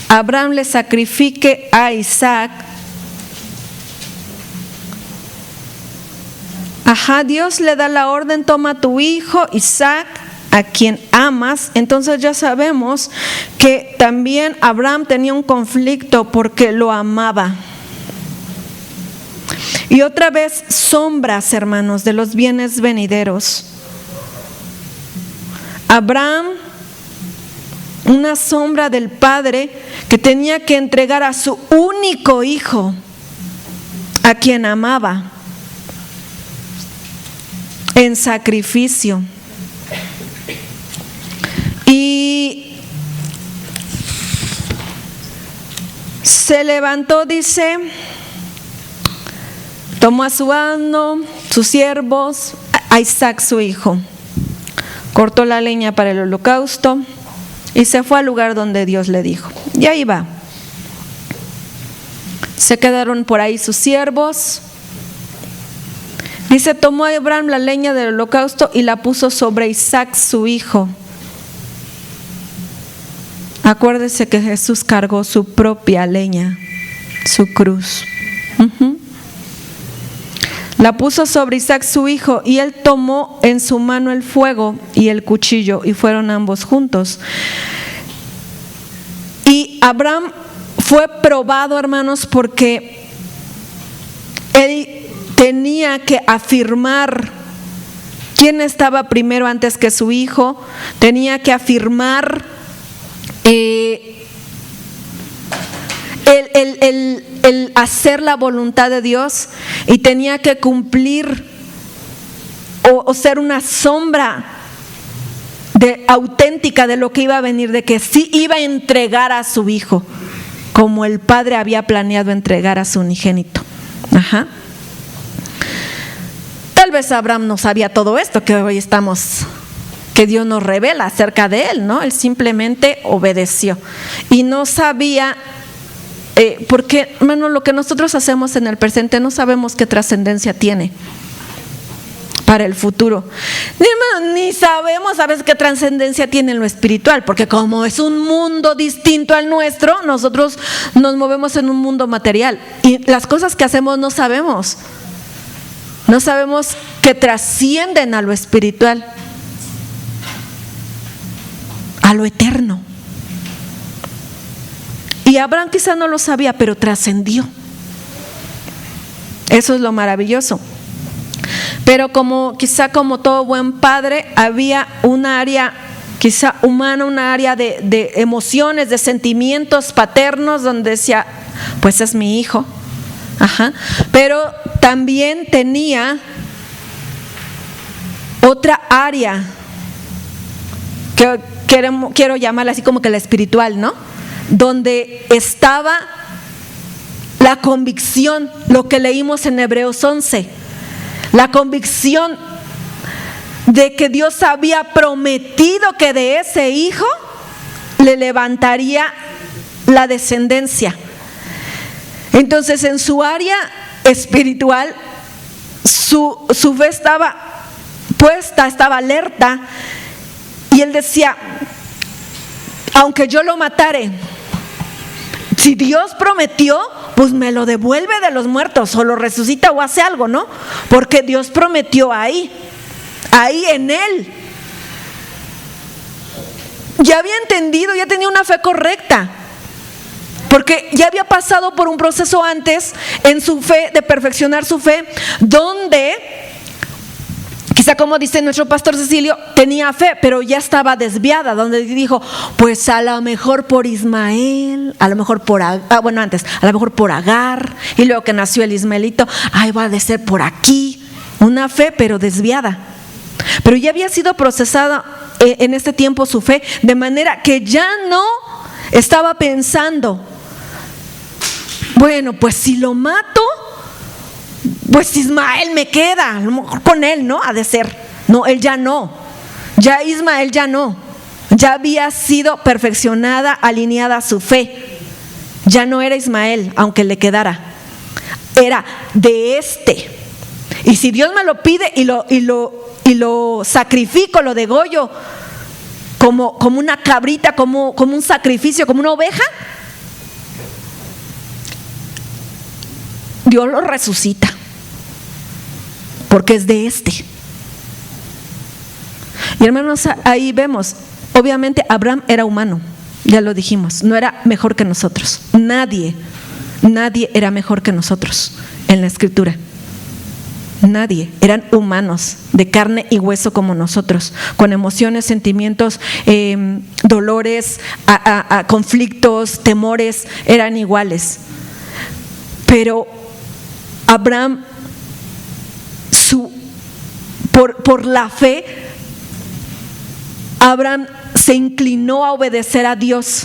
Abraham le sacrifique a Isaac. Dios le da la orden, toma a tu hijo Isaac a quien amas, entonces ya sabemos que también Abraham tenía un conflicto porque lo amaba. Y otra vez, sombras, hermanos, de los bienes venideros. Abraham, una sombra del padre que tenía que entregar a su único hijo, a quien amaba, en sacrificio. Y se levantó, dice, tomó a su asno, sus siervos, a Isaac su hijo, cortó la leña para el holocausto y se fue al lugar donde Dios le dijo. Y ahí va. Se quedaron por ahí sus siervos. Dice, tomó a Abraham la leña del holocausto y la puso sobre Isaac su hijo. Acuérdese que Jesús cargó su propia leña, su cruz. La puso sobre Isaac su hijo, y él tomó en su mano el fuego y el cuchillo, y fueron ambos juntos. Y Abraham fue probado, hermanos, porque él tenía que afirmar quién estaba primero antes que su hijo, tenía que afirmar el hacer la voluntad de Dios, y tenía que cumplir o ser una sombra auténtica de lo que iba a venir, de que sí iba a entregar a su hijo como el padre había planeado entregar a su unigénito. Tal vez Abraham no sabía todo esto que hoy que Dios nos revela acerca de él, ¿no? Él simplemente obedeció y no sabía, porque, hermano, lo que nosotros hacemos en el presente no sabemos qué trascendencia tiene para el futuro. Ni sabemos a veces qué trascendencia tiene en lo espiritual, porque como es un mundo distinto al nuestro, nosotros nos movemos en un mundo material y las cosas que hacemos no sabemos que trascienden a lo espiritual, a lo eterno. Y Abraham quizá no lo sabía, pero trascendió. Eso es lo maravilloso. Pero quizá como todo buen padre, había un área quizá humana, un área de emociones, de sentimientos paternos, donde decía, pues es mi hijo. Pero también tenía otra área que quiero llamarla así como que la espiritual, ¿no? Donde estaba la convicción, lo que leímos en Hebreos 11, la convicción de que Dios había prometido que de ese hijo le levantaría la descendencia. Entonces, en su área espiritual, su fe estaba puesta, estaba alerta, y él decía, aunque yo lo matare, si Dios prometió, pues me lo devuelve de los muertos, o lo resucita o hace algo, ¿no? Porque Dios prometió ahí en él. Ya había entendido, ya tenía una fe correcta, porque ya había pasado por un proceso antes en su fe, de perfeccionar su fe, donde quizá, como dice nuestro pastor Cecilio, tenía fe, pero ya estaba desviada, donde dijo, pues a lo mejor por Ismael, a lo mejor por a lo mejor por Agar, y luego que nació el Ismaelito, va a ser por aquí. Una fe pero desviada. Pero ya había sido procesada en este tiempo su fe, de manera que ya no estaba pensando, bueno, pues si lo mato, pues Ismael me queda, a lo mejor con él, ¿no? Ha de ser. No, él ya no. Ya Ismael ya no. Ya había sido perfeccionada, alineada su fe. Ya no era Ismael, aunque le quedara. Era de este. Y si Dios me lo pide y lo sacrifico, lo degollo como una cabrita, como un sacrificio, como una oveja, Dios lo resucita, porque es de este. Y hermanos, ahí vemos, obviamente Abraham era humano, ya lo dijimos, no era mejor que nosotros. Nadie era mejor que nosotros en la Escritura. Nadie, eran humanos de carne y hueso como nosotros, con emociones, sentimientos, dolores, conflictos, temores, eran iguales. Pero Abraham, por la fe, Abraham se inclinó a obedecer a Dios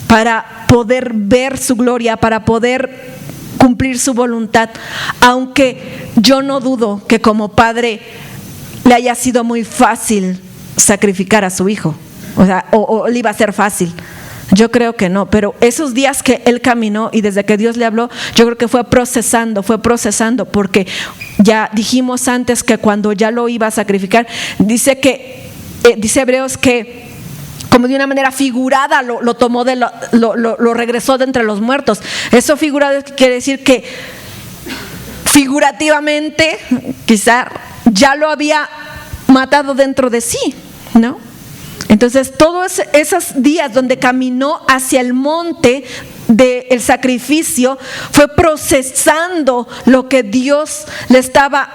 para poder ver su gloria, para poder cumplir su voluntad, aunque yo no dudo que como padre le haya sido muy fácil sacrificar a su hijo, o le iba a ser fácil. Yo creo que no, pero esos días que él caminó y desde que Dios le habló, yo creo que fue procesando, porque ya dijimos antes que cuando ya lo iba a sacrificar, dice Hebreos que como de una manera figurada lo tomó, lo regresó de entre los muertos. Eso figurado quiere decir que figurativamente quizá ya lo había matado dentro de sí, ¿no? Entonces todos esos días donde caminó hacia el monte del sacrificio fue procesando lo que Dios le estaba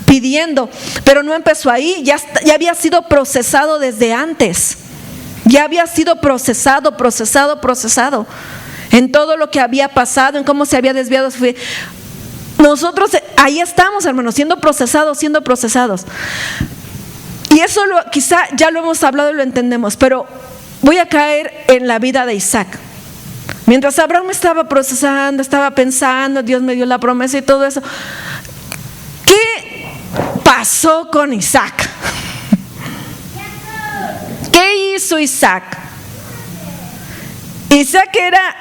pidiendo, pero no empezó ahí, ya había sido procesado desde antes. Ya había sido procesado en todo lo que había pasado, en cómo se había desviado. Nosotros ahí estamos, hermanos, siendo procesados. Y eso quizá ya lo hemos hablado y lo entendemos, pero voy a caer en la vida de Isaac. Mientras Abraham estaba procesando, estaba pensando, Dios me dio la promesa y todo eso, ¿qué pasó con Isaac? ¿Qué hizo Isaac? Isaac era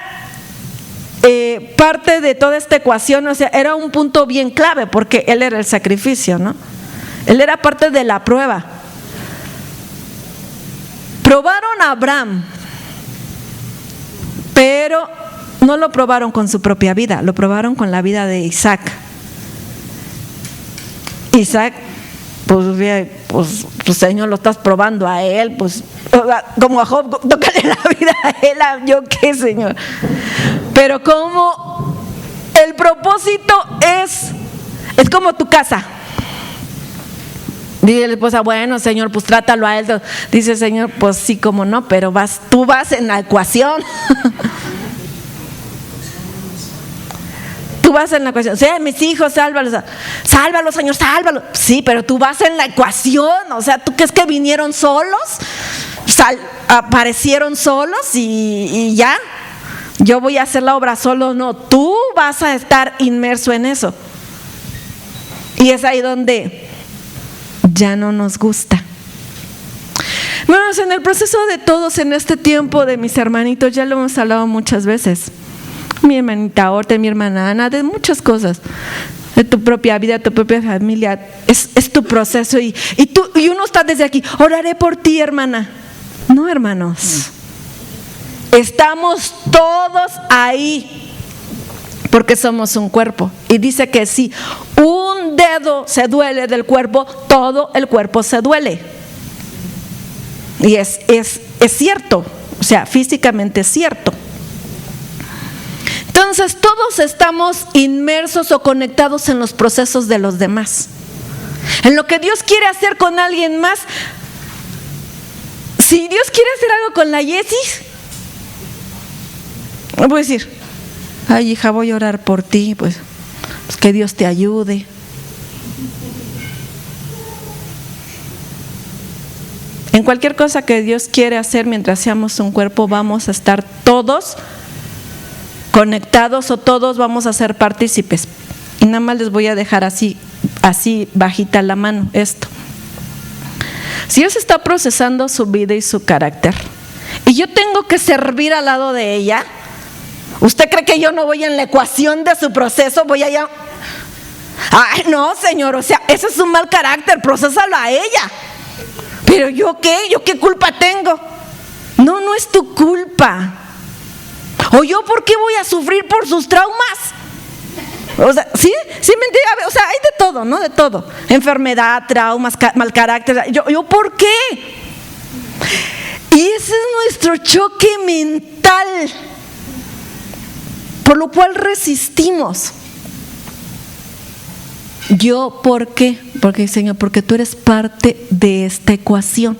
parte de toda esta ecuación, o sea, era un punto bien clave porque él era el sacrificio, ¿no? Él era parte de la prueba. Probaron a Abraham, pero no lo probaron con su propia vida, lo probaron con la vida de Isaac. Isaac, pues Señor, lo estás probando a él, pues como a Job, tócale la vida a él, yo qué, Señor. Pero como el propósito es como tu casa. Dice la esposa, bueno, Señor, pues trátalo a él. Dice el Señor, pues sí, como no, pero tú vas en la ecuación. Tú vas en la ecuación. Sí, mis hijos, sálvalos, Señor, sálvalos. Sí, pero tú vas en la ecuación. O sea, ¿tú crees que vinieron solos? Aparecieron solos y ya. Yo voy a hacer la obra solo. No, tú vas a estar inmerso en eso. Y es ahí donde ya no nos gusta. Bueno, en el proceso de todos en este tiempo de mis hermanitos, ya lo hemos hablado muchas veces. Mi hermanita Orte, mi hermana Ana, de muchas cosas, de tu propia vida, tu propia familia, es tu proceso y uno está desde aquí, oraré por ti, hermana. No, hermanos, estamos todos ahí porque somos un cuerpo. Y dice que si un dedo se duele del cuerpo, todo el cuerpo se duele. Y es cierto, o sea, físicamente es cierto. Entonces todos estamos inmersos o conectados en los procesos de los demás, en lo que Dios quiere hacer con alguien más. Si Dios quiere hacer algo con la Jessie, voy a decir, ay, hija, voy a orar por ti, pues que Dios te ayude. En cualquier cosa que Dios quiere hacer mientras seamos un cuerpo, vamos a estar todos conectados o todos vamos a ser partícipes. Y nada más les voy a dejar así bajita la mano esto. Si Dios está procesando su vida y su carácter y yo tengo que servir al lado de ella, ¿usted cree que yo no voy en la ecuación de su proceso? Voy allá. Ay, no, Señor, o sea, ese es un mal carácter, procésalo a ella. Pero ¿yo qué? ¿Yo qué culpa tengo? No es tu culpa. ¿O yo por qué voy a sufrir por sus traumas? O sea, ¿sí me entiende? O sea, hay de todo, ¿no? De todo. Enfermedad, traumas, mal carácter. ¿Yo por qué? Y ese es nuestro choque mental, por lo cual resistimos. ¿Yo por qué? Porque, Señor, porque tú eres parte de esta ecuación.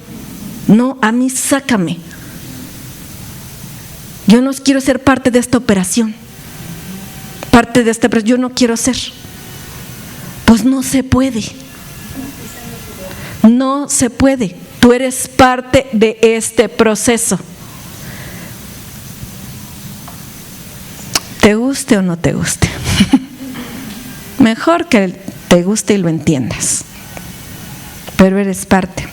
No, a mí sácame. Yo no quiero ser parte de esta operación. Parte de este proceso, yo no quiero ser. Pues no se puede. No se puede. Tú eres parte de este proceso. ¿Te guste o no te guste? Mejor que te guste y lo entiendas. Pero eres parte.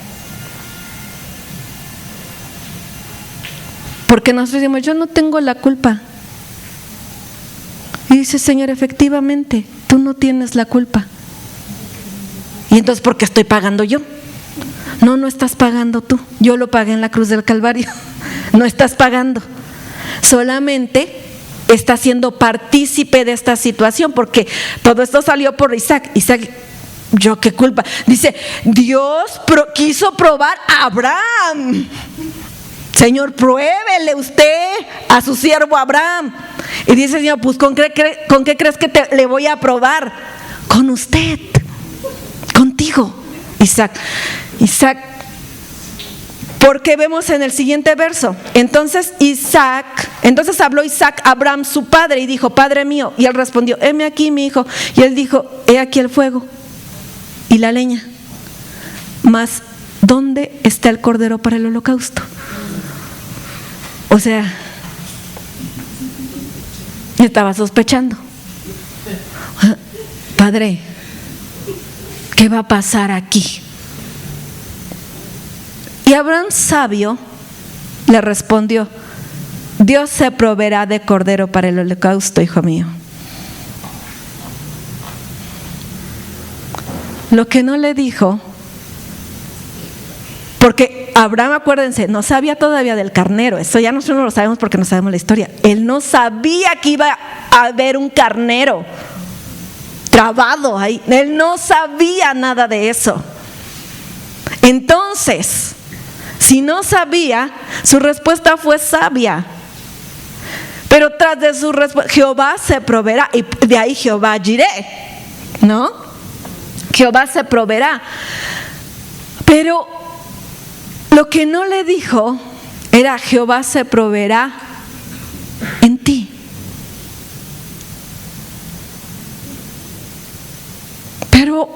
Porque nosotros decimos, yo no tengo la culpa. Y dice, Señor, efectivamente, tú no tienes la culpa. ¿Y entonces por qué estoy pagando yo? No estás pagando tú. Yo lo pagué en la cruz del Calvario. No estás pagando. Solamente estás siendo partícipe de esta situación, porque todo esto salió por Isaac. Isaac, ¿yo qué culpa? Dice, Dios quiso probar a Abraham. Señor, pruébele usted a su siervo Abraham. Y dice, Señor, pues ¿con qué crees que le voy a probar? Con usted, contigo, Isaac. Porque vemos en el siguiente verso. Entonces habló Isaac a Abraham su padre y dijo, Padre mío. Y él respondió, heme aquí mi hijo. Y él dijo, he aquí el fuego y la leña, mas ¿dónde está el cordero para el holocausto? O sea, estaba sospechando. Padre, ¿qué va a pasar aquí? Y Abraham, sabio, le respondió, Dios se proveerá de cordero para el holocausto, hijo mío. Lo que no le dijo, porque Abraham, acuérdense, no sabía todavía del carnero. Eso ya nosotros no lo sabemos porque no sabemos la historia. Él no sabía que iba a haber un carnero trabado ahí. Él no sabía nada de eso. Entonces, si no sabía, su respuesta fue sabia. Pero tras de su respuesta, Jehová se proveerá. Y de ahí Jehová Jireh, ¿no? Jehová se proveerá. Pero lo que no le dijo era, Jehová se proveerá en ti. Pero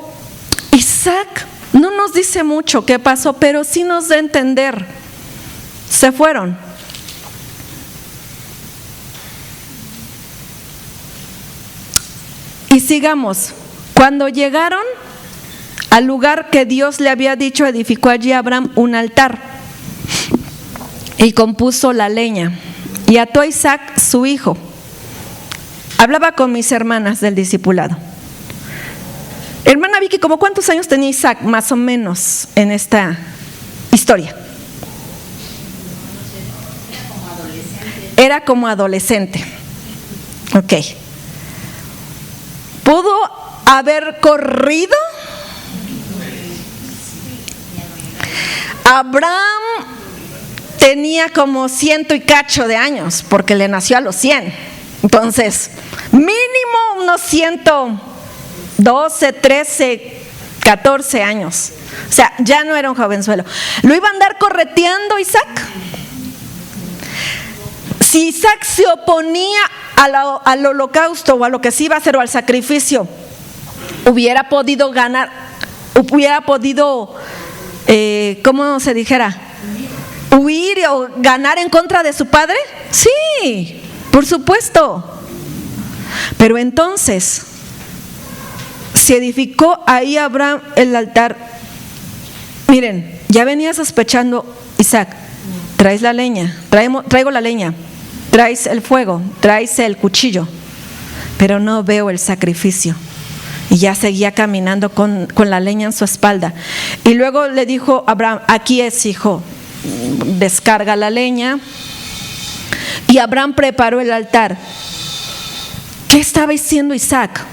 Isaac no nos dice mucho qué pasó, pero sí nos da a entender. Se fueron. Y sigamos. Cuando llegaron al lugar que Dios le había dicho, edificó allí Abraham un altar y compuso la leña y ató a Isaac su hijo. Hablaba con mis hermanas del discipulado. Hermana Vicky, ¿cómo cuántos años tenía Isaac más o menos en esta historia? Era como adolescente. Ok. ¿Pudo haber corrido? Abraham tenía como 100 y cacho de años, porque le nació a los 100. Entonces, mínimo unos 112, 13, 14 años. O sea, ya no era un jovenzuelo. ¿Lo iba a andar correteando Isaac? Si Isaac se oponía al holocausto o a lo que se iba a hacer o al sacrificio, hubiera podido ganar, hubiera podido, ¿cómo se dijera? ¿Huir o ganar en contra de su padre? Sí, por supuesto. Pero entonces se edificó ahí Abraham el altar. Miren, ya venía sospechando Isaac. Traes la leña, traigo la leña, traes el fuego, traes el cuchillo, pero no veo el sacrificio. Y ya seguía caminando con la leña en su espalda. Y luego le dijo Abraham, aquí es, hijo, descarga la leña. Y Abraham preparó el altar. ¿Qué estaba diciendo Isaac?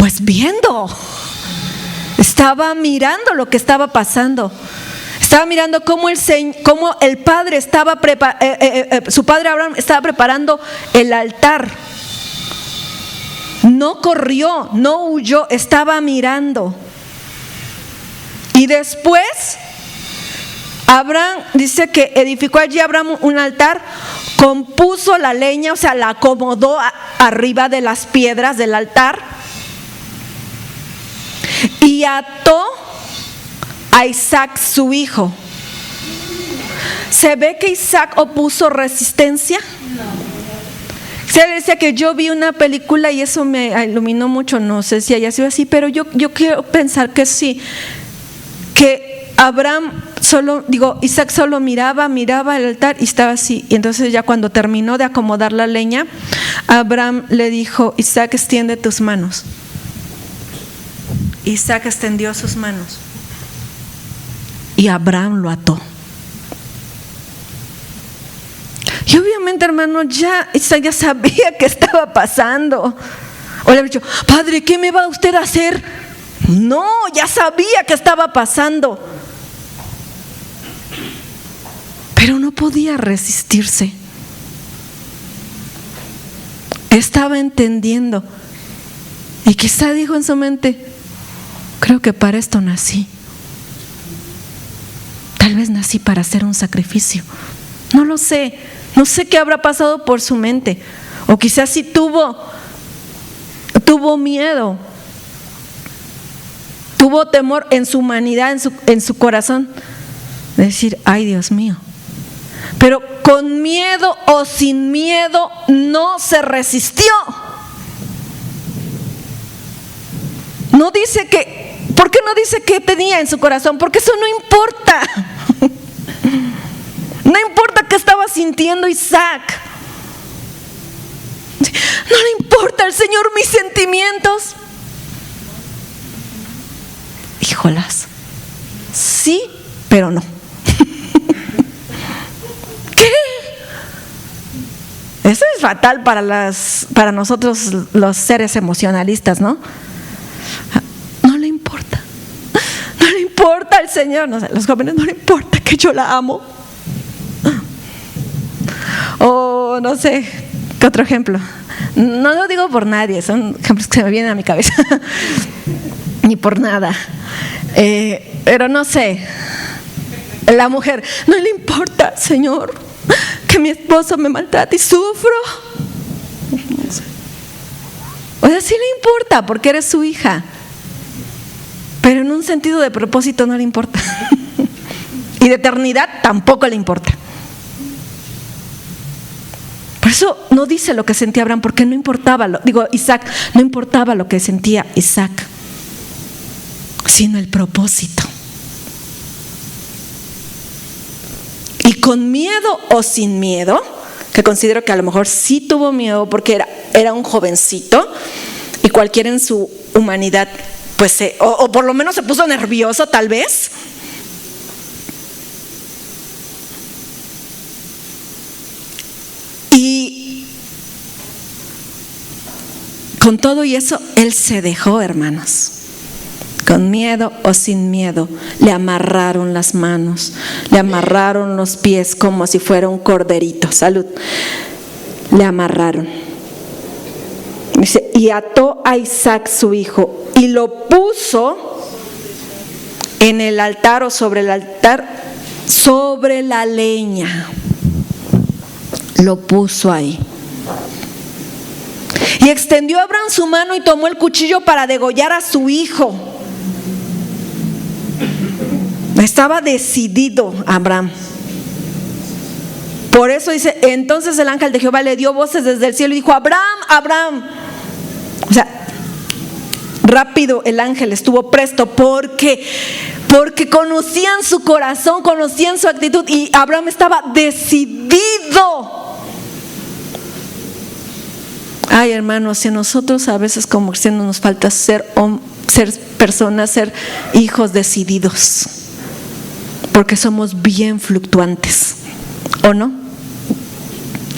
Pues viendo. Estaba mirando lo que estaba pasando. Estaba mirando cómo el padre estaba su padre Abraham estaba preparando el altar. No corrió, no huyó, estaba mirando. Y después Abraham dice que edificó allí Abraham un altar, compuso la leña, o sea, la acomodó arriba de las piedras del altar y ató a Isaac su hijo. ¿Se ve que Isaac opuso resistencia? Se decía que yo vi una película y eso me iluminó mucho, no sé si haya sido así, pero yo quiero pensar que sí, que Isaac solo miraba el altar y estaba así. Y entonces ya cuando terminó de acomodar la leña, Abraham le dijo: Isaac, extiende tus manos. Isaac extendió sus manos y Abraham lo ató. Y obviamente, hermano, Isaac ya sabía qué estaba pasando. O le había dicho: Padre, ¿qué me va usted a hacer? No, ya sabía qué estaba pasando. Pero no podía resistirse. Estaba entendiendo. Y quizá dijo en su mente: creo que para esto nací. Tal vez nací para hacer un sacrificio. No lo sé. No sé qué habrá pasado por su mente. O quizás sí tuvo miedo. Tuvo temor en su humanidad, en su corazón. De decir: ay, Dios mío. Pero con miedo o sin miedo no se resistió. No dice que, ¿por qué no dice qué tenía en su corazón? Porque eso no importa. No importa qué estaba sintiendo Isaac. No le importa al Señor mis sentimientos. Híjolas. Sí, pero no. ¿Qué? Eso es fatal para nosotros los seres emocionalistas, ¿no? No le importa. No le importa al Señor. No sé, los jóvenes no le importa que yo la amo. O no sé, ¿qué otro ejemplo? No lo digo por nadie, son ejemplos que se me vienen a mi cabeza. Ni por nada. Pero no sé, la mujer: no le importa, Señor, que mi esposo me maltrate y sufro. No sé. O sea, sí le importa porque eres su hija, pero en un sentido de propósito no le importa. Y de eternidad tampoco le importa. Por eso no dice lo que sentía Abraham, porque no importaba, Isaac, no importaba lo que sentía Isaac, sino el propósito. Y con miedo o sin miedo, que considero que a lo mejor sí tuvo miedo porque era un jovencito, y cualquiera en su humanidad, pues, o por lo menos se puso nervioso tal vez. Y con todo y eso, él se dejó, hermanos. Con miedo o sin miedo, le amarraron las manos, le amarraron los pies como si fuera un corderito. Salud. Le amarraron. Dice: y ató a Isaac su hijo y lo puso en el altar, o sobre el altar, sobre la leña. Lo puso ahí. Y extendió Abraham su mano y tomó el cuchillo para degollar a su hijo. Estaba decidido Abraham. Por eso dice: entonces el ángel de Jehová le dio voces desde el cielo y dijo: Abraham, Abraham. O sea, rápido el ángel estuvo presto porque conocían su corazón, conocían su actitud, y Abraham estaba decidido. Ay, hermanos, si a nosotros a veces como cristianos nos falta ser personas, ser hijos decididos, porque somos bien fluctuantes, ¿o no?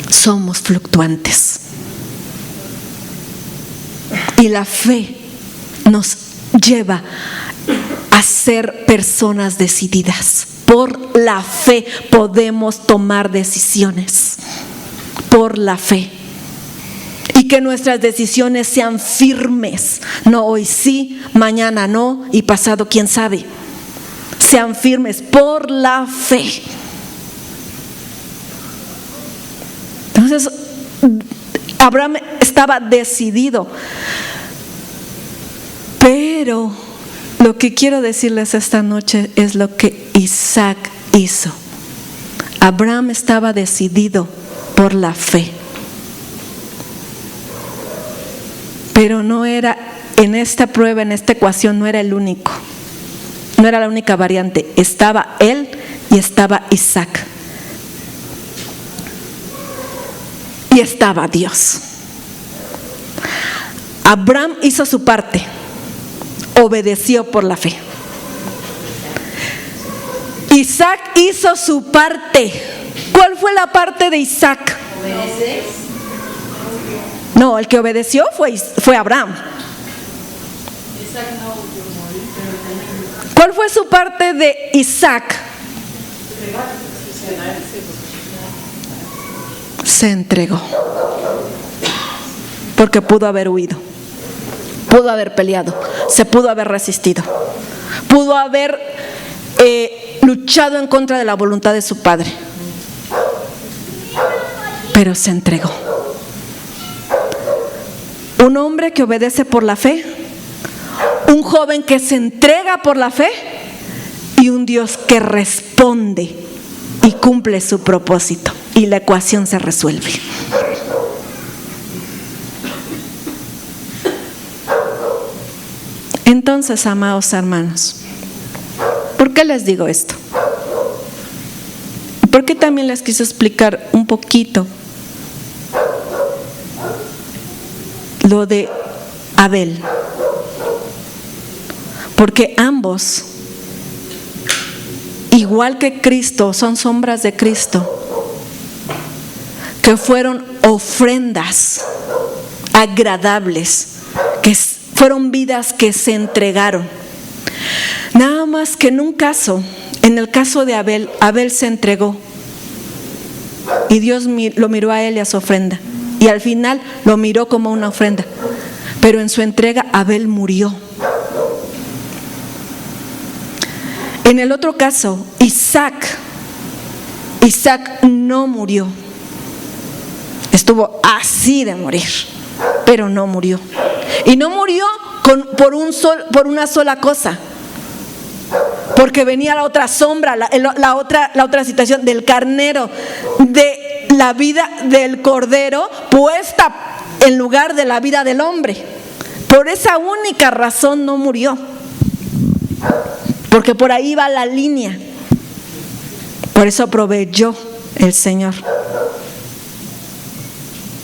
Somos fluctuantes. Y la fe nos lleva a ser personas decididas. Por la fe podemos tomar decisiones. Por la fe. Y que nuestras decisiones sean firmes. No hoy sí, mañana no y pasado quién sabe. Sean firmes por la fe. Entonces, Abraham estaba decidido. Pero lo que quiero decirles esta noche es lo que Isaac hizo. Abraham estaba decidido por la fe. Pero no era, en esta prueba, en esta ecuación, no era el único. No era la única variante. Estaba él y estaba Isaac. Y estaba Dios. Abraham hizo su parte. Obedeció por la fe. Isaac hizo su parte. ¿Cuál fue la parte de Isaac? ¿Obedeces? No, el que obedeció fue Abraham. ¿Cuál fue su parte de Isaac? Se entregó. Porque pudo haber huido. Pudo haber peleado. Se pudo haber resistido. Pudo haber luchado en contra de la voluntad de su padre. Pero se entregó. Un hombre que obedece por la fe, un joven que se entrega por la fe y un Dios que responde y cumple su propósito y la ecuación se resuelve. Entonces, amados hermanos, ¿por qué les digo esto? ¿Por qué también les quise explicar un poquito lo de Abel? Porque ambos, igual que Cristo, son sombras de Cristo, que fueron ofrendas agradables, que fueron vidas que se entregaron. Nada más que en un caso, en el caso de Abel, Abel se entregó y Dios lo miró a él y a su ofrenda. Y al final lo miró como una ofrenda. Pero en su entrega Abel murió. En el otro caso, Isaac no murió. Estuvo así de morir, pero no murió. Y no murió por una sola cosa. Porque venía la otra sombra, la otra situación del carnero, de la vida del cordero puesta en lugar de la vida del hombre. Por esa única razón no murió. Porque por ahí va la línea. Por eso proveyó el Señor.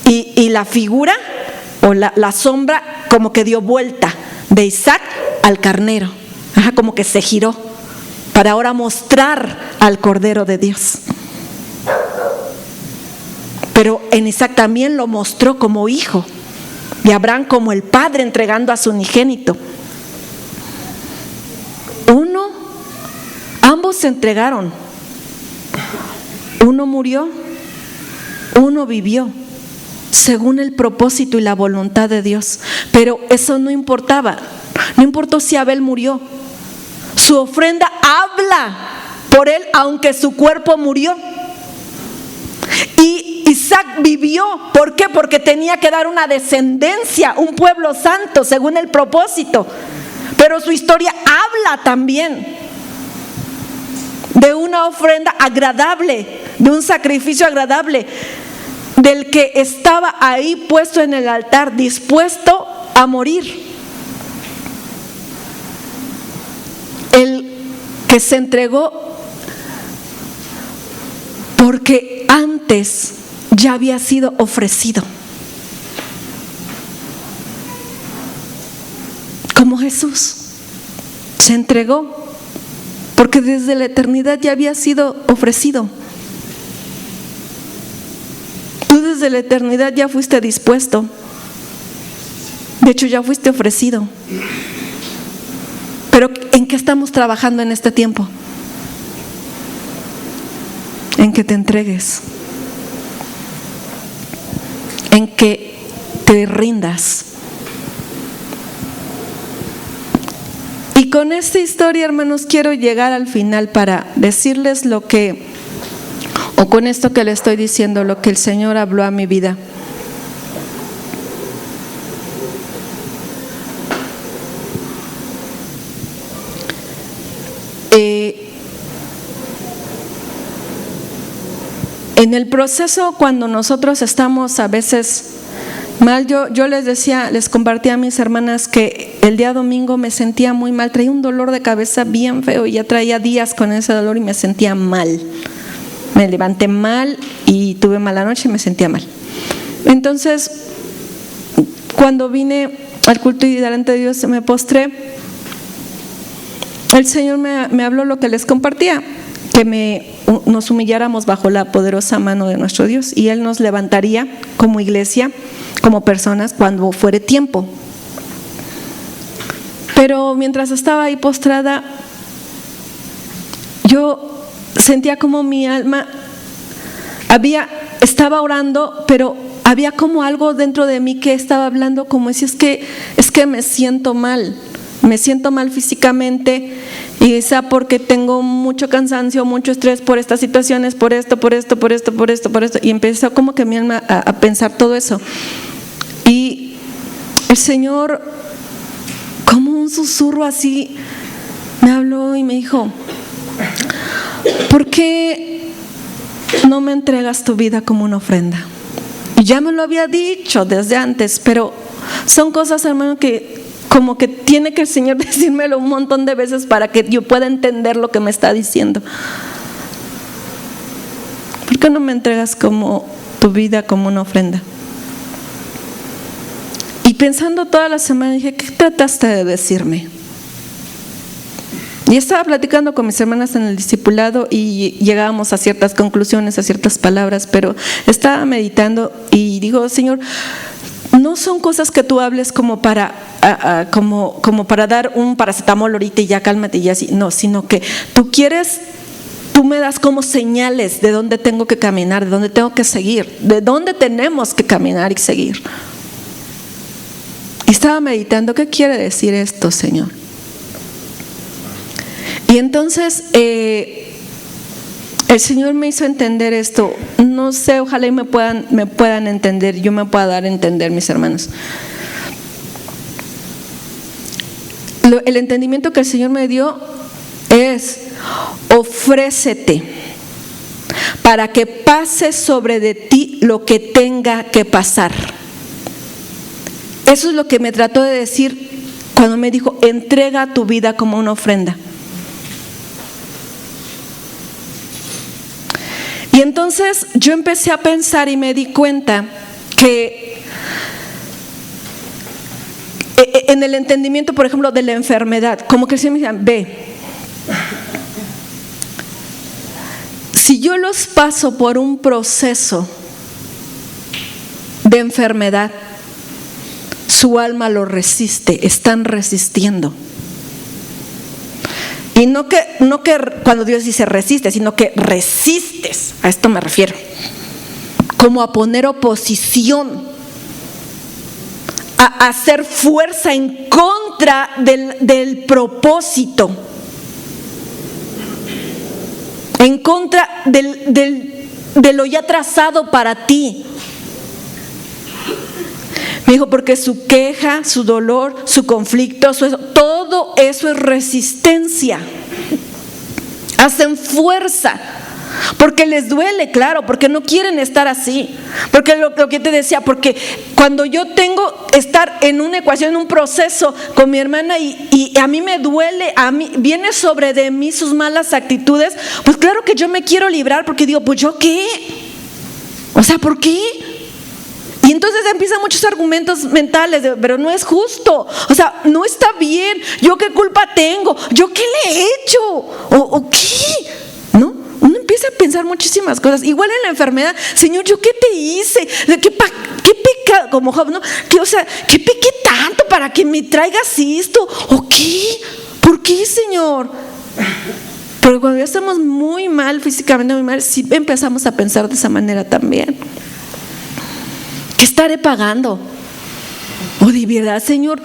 Y la figura o la sombra como que dio vuelta de Isaac al carnero. Como que se giró para ahora mostrar al Cordero de Dios. Pero en Isaac también lo mostró como hijo y Abraham como el padre entregando a su unigénito. Ambos se entregaron. Uno murió, uno vivió según el propósito y la voluntad de Dios. Pero eso no importaba. No importó si Abel murió. Su ofrenda habla por él, aunque su cuerpo murió. Y Isaac vivió. ¿Por qué? Porque tenía que dar una descendencia, un pueblo santo, según el propósito. Pero su historia habla también de una ofrenda agradable, de un sacrificio agradable, del que estaba ahí puesto en el altar, dispuesto a morir. El que se entregó porque antes ya había sido ofrecido. Como Jesús se entregó porque desde la eternidad ya había sido ofrecido. Tú desde la eternidad ya fuiste dispuesto. De hecho, ya fuiste ofrecido. Pero ¿en qué estamos trabajando en este tiempo? En que te entregues, en que te rindas. Y con esta historia, hermanos, quiero llegar al final para decirles lo que, o con esto que le estoy diciendo, lo que el Señor habló a mi vida. En el proceso, cuando nosotros estamos a veces mal, yo les decía, les compartía a mis hermanas que el día domingo me sentía muy mal, traía un dolor de cabeza bien feo y ya traía días con ese dolor y me sentía mal. Me levanté mal y tuve mala noche y me sentía mal. Entonces, cuando vine al culto y delante de Dios me postré, el Señor me habló lo que les compartía, que nos humilláramos bajo la poderosa mano de nuestro Dios y Él nos levantaría como iglesia, como personas, cuando fuere tiempo. Pero mientras estaba ahí postrada, yo sentía como mi alma estaba orando, pero había como algo dentro de mí que estaba hablando, como decía, es que me siento mal físicamente, y quizá porque tengo mucho cansancio, mucho estrés por estas situaciones, por esto, y empezó como que mi alma a pensar todo eso. Y el Señor, como un susurro así, me habló y me dijo: ¿por qué no me entregas tu vida como una ofrenda? Y ya me lo había dicho desde antes, pero son cosas, hermano, que como que tiene que el Señor decírmelo un montón de veces para que yo pueda entender lo que me está diciendo. ¿Por qué no me entregas como tu vida como una ofrenda? Y pensando toda la semana dije: ¿qué trataste de decirme? Y estaba platicando con mis hermanas en el discipulado y llegábamos a ciertas conclusiones, a ciertas palabras, pero estaba meditando y digo: Señor, no son cosas que tú hables como para dar un paracetamol ahorita y ya cálmate y así, no, sino que tú me das como señales de dónde tengo que caminar, de dónde tengo que seguir, de dónde tenemos que caminar y seguir. Y estaba meditando: ¿qué quiere decir esto, Señor? Y entonces el Señor me hizo entender esto. No sé, ojalá y me puedan entender, yo me pueda dar a entender, mis hermanos. El entendimiento que el Señor me dio es: ofrécete para que pase sobre de ti lo que tenga que pasar. Eso es lo que me trató de decir cuando me dijo: entrega tu vida como una ofrenda. Y entonces yo empecé a pensar y me di cuenta que en el entendimiento, por ejemplo, de la enfermedad, como que el Señor me decía: ve, si yo los paso por un proceso de enfermedad, su alma lo resiste, están resistiendo. Y no que cuando Dios dice resiste, sino que resistes, a esto me refiero, como a poner oposición, a hacer fuerza en contra del propósito, en contra de lo ya trazado para ti. Me dijo: porque su queja, su dolor, su conflicto, todo eso es resistencia. Hacen fuerza porque les duele, claro, porque no quieren estar así. Porque lo que te decía, porque cuando yo tengo estar en una ecuación, en un proceso con mi hermana y a mí me duele, a mí viene sobre de mí sus malas actitudes, pues claro que yo me quiero librar, porque digo: pues ¿yo qué? O sea, ¿por qué? Y entonces empiezan muchos argumentos mentales de: pero no es justo, o sea, no está bien, ¿yo qué culpa tengo? ¿Yo qué le he hecho? ¿O qué? ¿No? Uno empieza empieza a pensar muchísimas cosas. Igual en la enfermedad, Señor, ¿yo qué te hice? ¿Qué pecado? Como Job, ¿no? ¿Qué pequé tanto para que me traigas esto? ¿O qué? ¿Por qué, Señor? Pero cuando ya estamos muy mal, físicamente muy mal, sí empezamos a pensar de esa manera también. ¿Qué estaré pagando? O de verdad, Señor,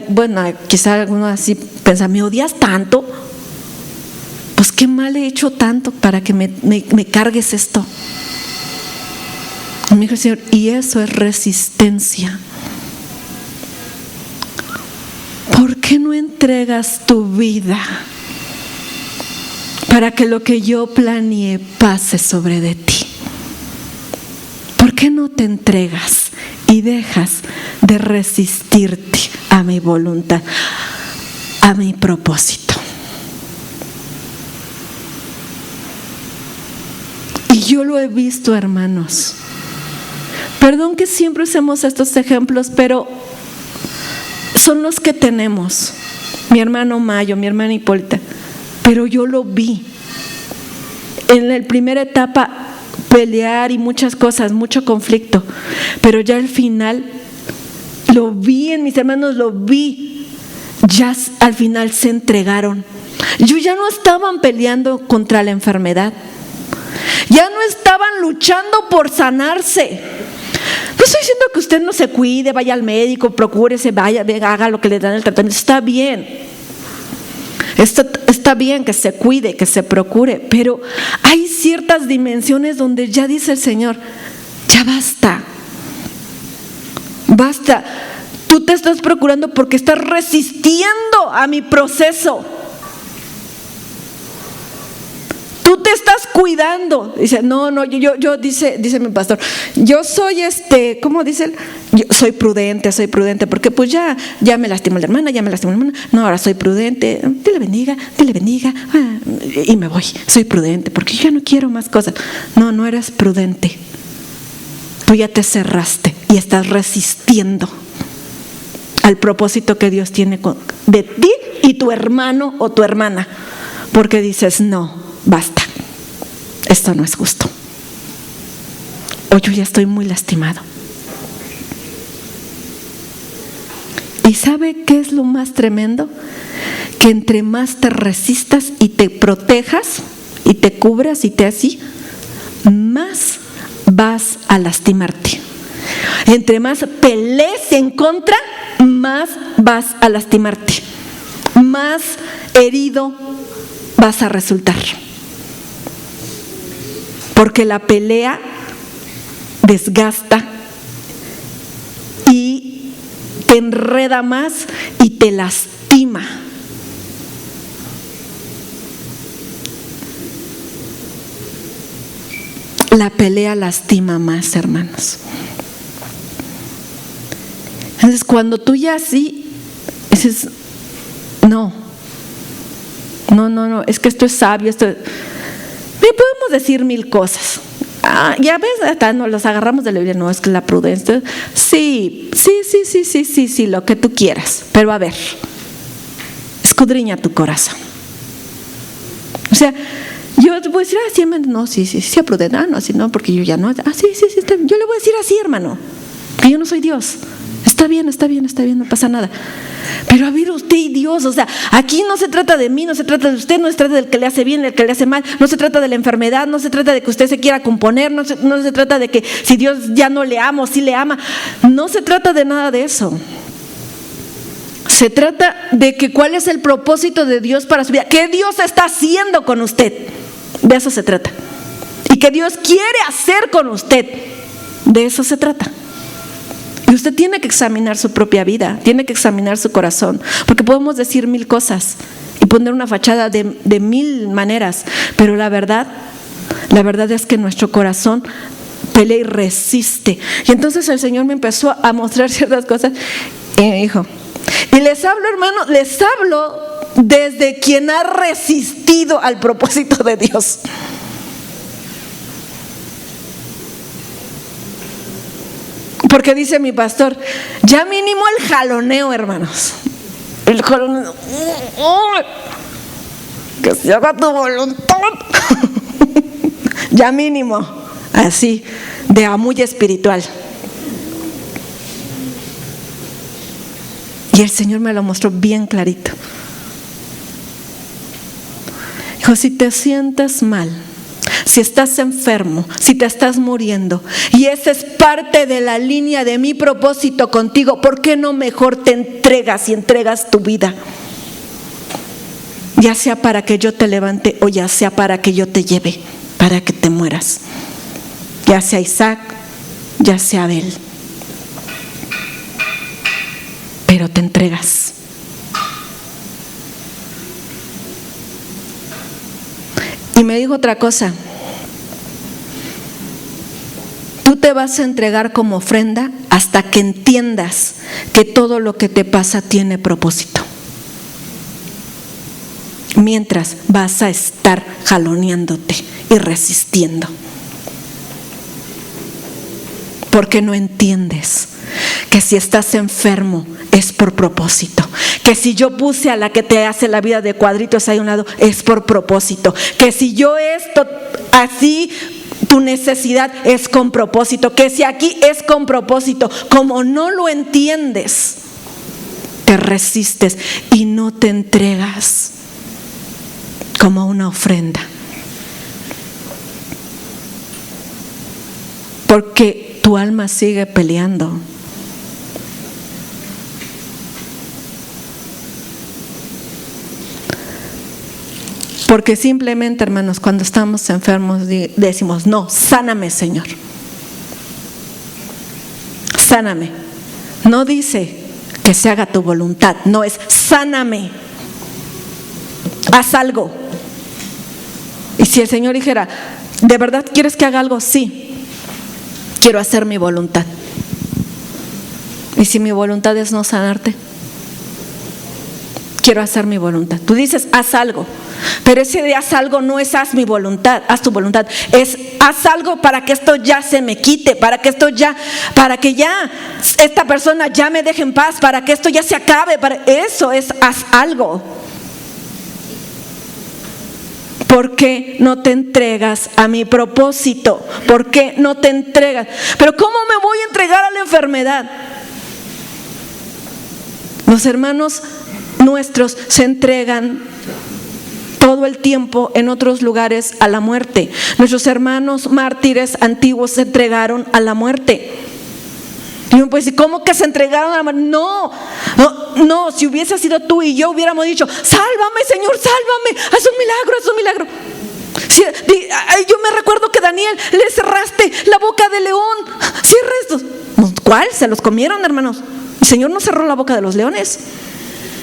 bueno, quizá alguno así piensa, ¿me odias tanto? Pues qué mal he hecho tanto para que me cargues esto. Y me dijo el Señor, y eso es resistencia. ¿Por qué no entregas tu vida para que lo que yo planeé pase sobre de ti? ¿Por qué no te entregas y dejas de resistirte a mi voluntad, a mi propósito? Y yo lo he visto, hermanos. Perdón que siempre usemos estos ejemplos, pero son los que tenemos. Mi hermano Mayo, mi hermana Hipólita. Pero yo lo vi. En la primera etapa, pelear y muchas cosas, mucho conflicto. Pero ya al final, lo vi en mis hermanos, lo vi. Ya al final se entregaron. Ellos ya no estaban peleando contra la enfermedad. Ya no estaban luchando por sanarse. No estoy diciendo que usted no se cuide, vaya al médico, procúrese, vaya, haga lo que le dan el tratamiento. Está bien. Está bien que se cuide, que se procure, pero hay ciertas dimensiones donde ya dice el Señor, ya basta. Basta. Tú te estás procurando porque estás resistiendo a mi proceso. Tú te estás cuidando. Dice, no, yo dice mi pastor, yo soy ¿cómo dice él? Yo soy prudente, porque pues ya me lastimó la hermana, no, ahora soy prudente, Dios le bendiga, y me voy, soy prudente, porque yo ya no quiero más cosas. No eres prudente. Tú ya te cerraste y estás resistiendo al propósito que Dios tiene de ti y tu hermano o tu hermana, porque dices, no, basta, esto no es justo, o yo ya estoy muy lastimado. ¿Y sabe qué es lo más tremendo? Que entre más te resistas y te protejas y te cubras y te así, más vas a lastimarte. Entre más pelees en contra, más vas a lastimarte, más herido vas a resultar. Porque la pelea desgasta y te enreda más y te lastima. La pelea lastima más, hermanos. Entonces, cuando tú ya así dices, no, es que esto es sabio, esto. Me podemos decir mil cosas. Ya ves, hasta nos los agarramos de la Biblia. No, es que la prudencia. Sí, lo que tú quieras. Pero a ver, escudriña tu corazón. O sea, yo te puedo decir, sí, no, sí, prudente. No, así no, porque yo ya no. Sí, está bien. Yo le voy a decir así, hermano, que yo no soy Dios. Está bien, no pasa nada. Pero a ver, usted y Dios, o sea, aquí no se trata de mí, no se trata de usted, no se trata del que le hace bien, del que le hace mal, no se trata de la enfermedad, no se trata de que usted se quiera componer, no se trata de que si Dios ya no le ama o si le ama, no se trata de nada de eso. Se trata de que cuál es el propósito de Dios para su vida, qué Dios está haciendo con usted, de eso se trata. Y qué Dios quiere hacer con usted, de eso se trata. Y usted tiene que examinar su propia vida, tiene que examinar su corazón, porque podemos decir mil cosas y poner una fachada de mil maneras, pero la verdad es que nuestro corazón pelea y resiste. Y entonces el Señor me empezó a mostrar ciertas cosas y me dijo, y les hablo, hermano, les hablo desde quien ha resistido al propósito de Dios. Porque dice mi pastor, ya mínimo el jaloneo, hermanos. El jaloneo. que se haga tu voluntad. Ya mínimo, así, de a muy espiritual. Y el Señor me lo mostró bien clarito. Dijo, si te sientes mal, si estás enfermo, si te estás muriendo, y esa es parte de la línea de mi propósito contigo, ¿por qué no mejor te entregas y entregas tu vida? Ya sea para que yo te levante o ya sea para que yo te lleve, para que te mueras. Ya sea Isaac, ya sea Abel. Pero te entregas. Y me dijo otra cosa. Tú te vas a entregar como ofrenda hasta que entiendas que todo lo que te pasa tiene propósito. Mientras vas a estar jaloneándote y resistiendo. Porque no entiendes que si estás enfermo es por propósito, que si yo puse a la que te hace la vida de cuadritos ahí a un lado es por propósito, que si yo esto así, tu necesidad es con propósito, que si aquí es con propósito. Como no lo entiendes, te resistes y no te entregas como una ofrenda, porque tu alma sigue peleando. Porque simplemente, hermanos, cuando estamos enfermos decimos, no, sáname, Señor. Sáname. No dice que se haga tu voluntad, no, es sáname. Haz algo. Y si el Señor dijera, ¿de verdad quieres que haga algo? Sí, quiero hacer mi voluntad. Y si mi voluntad es no sanarte, quiero hacer mi voluntad. Tú dices, haz algo. Pero ese de haz algo no es haz mi voluntad, haz tu voluntad. Es haz algo para que esto ya se me quite, para que ya esta persona ya me deje en paz, para que esto ya se acabe. Eso es haz algo. ¿Por qué no te entregas a mi propósito? ¿Por qué no te entregas? Pero ¿cómo me voy a entregar a la enfermedad? Los hermanos nuestros se entregan todo el tiempo en otros lugares a la muerte. Nuestros hermanos mártires antiguos se entregaron a la muerte. Y uno puede decir, ¿cómo que se entregaron a la muerte? No, si hubiese sido tú y yo hubiéramos dicho, sálvame, Señor, sálvame, haz un milagro. Si, yo me recuerdo que Daniel le cerraste la boca de león. Cierra estos. ¿Cuál? Se los comieron, hermanos. El Señor no cerró la boca de los leones.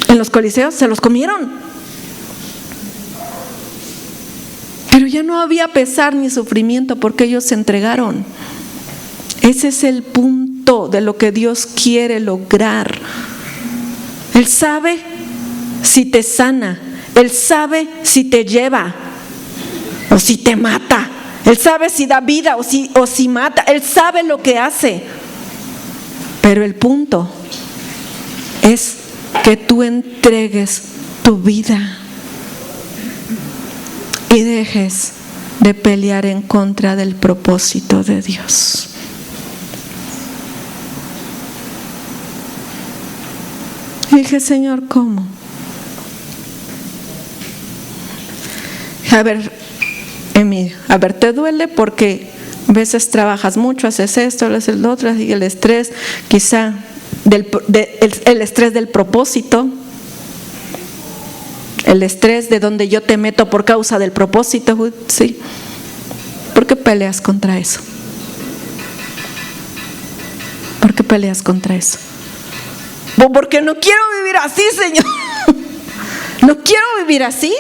En los coliseos se los comieron. Pero ya no había pesar ni sufrimiento porque ellos se entregaron. Ese es el punto de lo que Dios quiere lograr. Él sabe si te sana, Él sabe si te lleva o si te mata, Él sabe si da vida o si mata, Él sabe lo que hace. Pero el punto es que tú entregues tu vida y dejes de pelear en contra del propósito de Dios. Y dije, Señor, ¿cómo? A ver, Emilio, ¿te duele? Porque a veces trabajas mucho, haces esto, haces lo otro, y el estrés, quizá el estrés del propósito, el estrés de donde yo te meto por causa del propósito, sí. ¿Por qué peleas contra eso? ¿Por qué peleas contra eso? Porque no quiero vivir así, Señor. No quiero vivir así.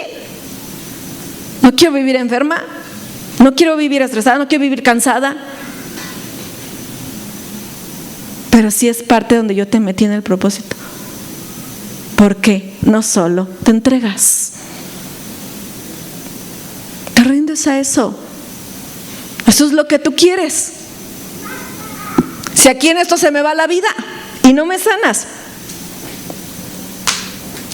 No quiero vivir enferma. No quiero vivir estresada. No quiero vivir cansada. Pero sí es parte donde yo te metí en el propósito. Porque no solo te entregas, te rindes a eso. Eso es lo que tú quieres. Si aquí en esto se me va la vida y no me sanas,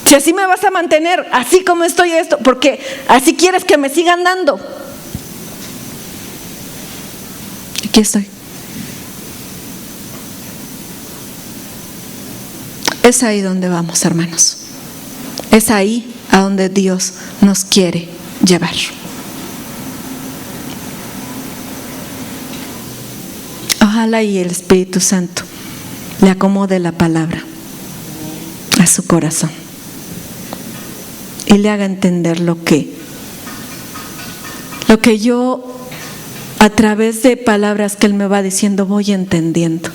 Si así me vas a mantener, así como estoy esto, porque así quieres que me sigan dando. Aquí estoy. Es ahí donde vamos, hermanos. Es ahí a donde Dios nos quiere llevar. Ojalá y el Espíritu Santo le acomode la palabra a su corazón y le haga entender lo que yo, a través de palabras que Él me va diciendo, voy entendiendo.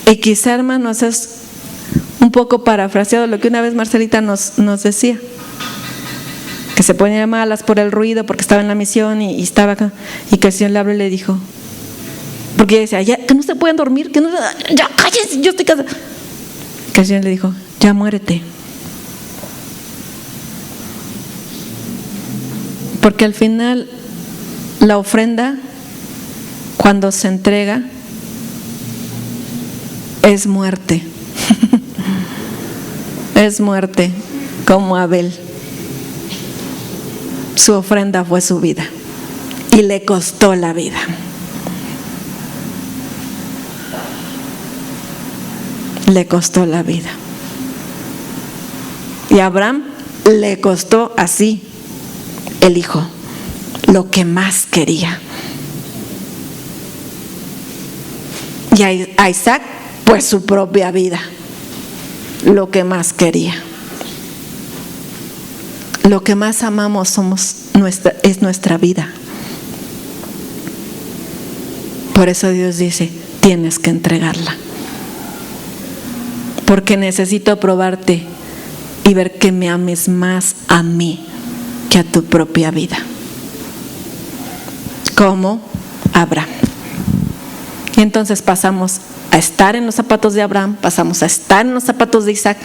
Y quizá, hermanos, es un poco parafraseado lo que una vez Marcelita nos decía, que se ponía malas por el ruido porque estaba en la misión y estaba acá, y que el Señor le habló y le dijo, porque ella decía, ya, que no se pueden dormir, que no, ya cállense, yo estoy cansada. Que el Señor le dijo, ya muérete. Porque al final la ofrenda, cuando se entrega, es muerte. Es muerte, como Abel. Su ofrenda fue su vida y le costó la vida. Le costó la vida. Y a Abraham le costó así el hijo, lo que más quería. Y a Isaac, pues su propia vida, lo que más quería. Lo que más amamos es nuestra vida. Por eso Dios dice, tienes que entregarla. Porque necesito probarte y ver que me ames más a mí que a tu propia vida. Como Abraham. Y entonces pasamos a estar en los zapatos de Abraham, pasamos a estar en los zapatos de Isaac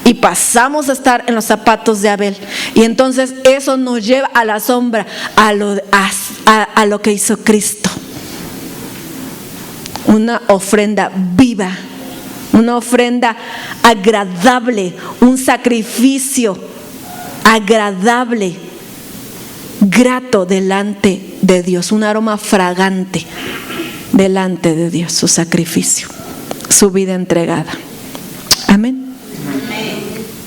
y pasamos a estar en los zapatos de Abel. Y entonces eso nos lleva a la sombra, a lo que hizo Cristo. Una ofrenda viva, una ofrenda agradable, un sacrificio agradable, grato delante de Dios, un aroma fragante delante de Dios, su sacrificio, su vida entregada. Amén.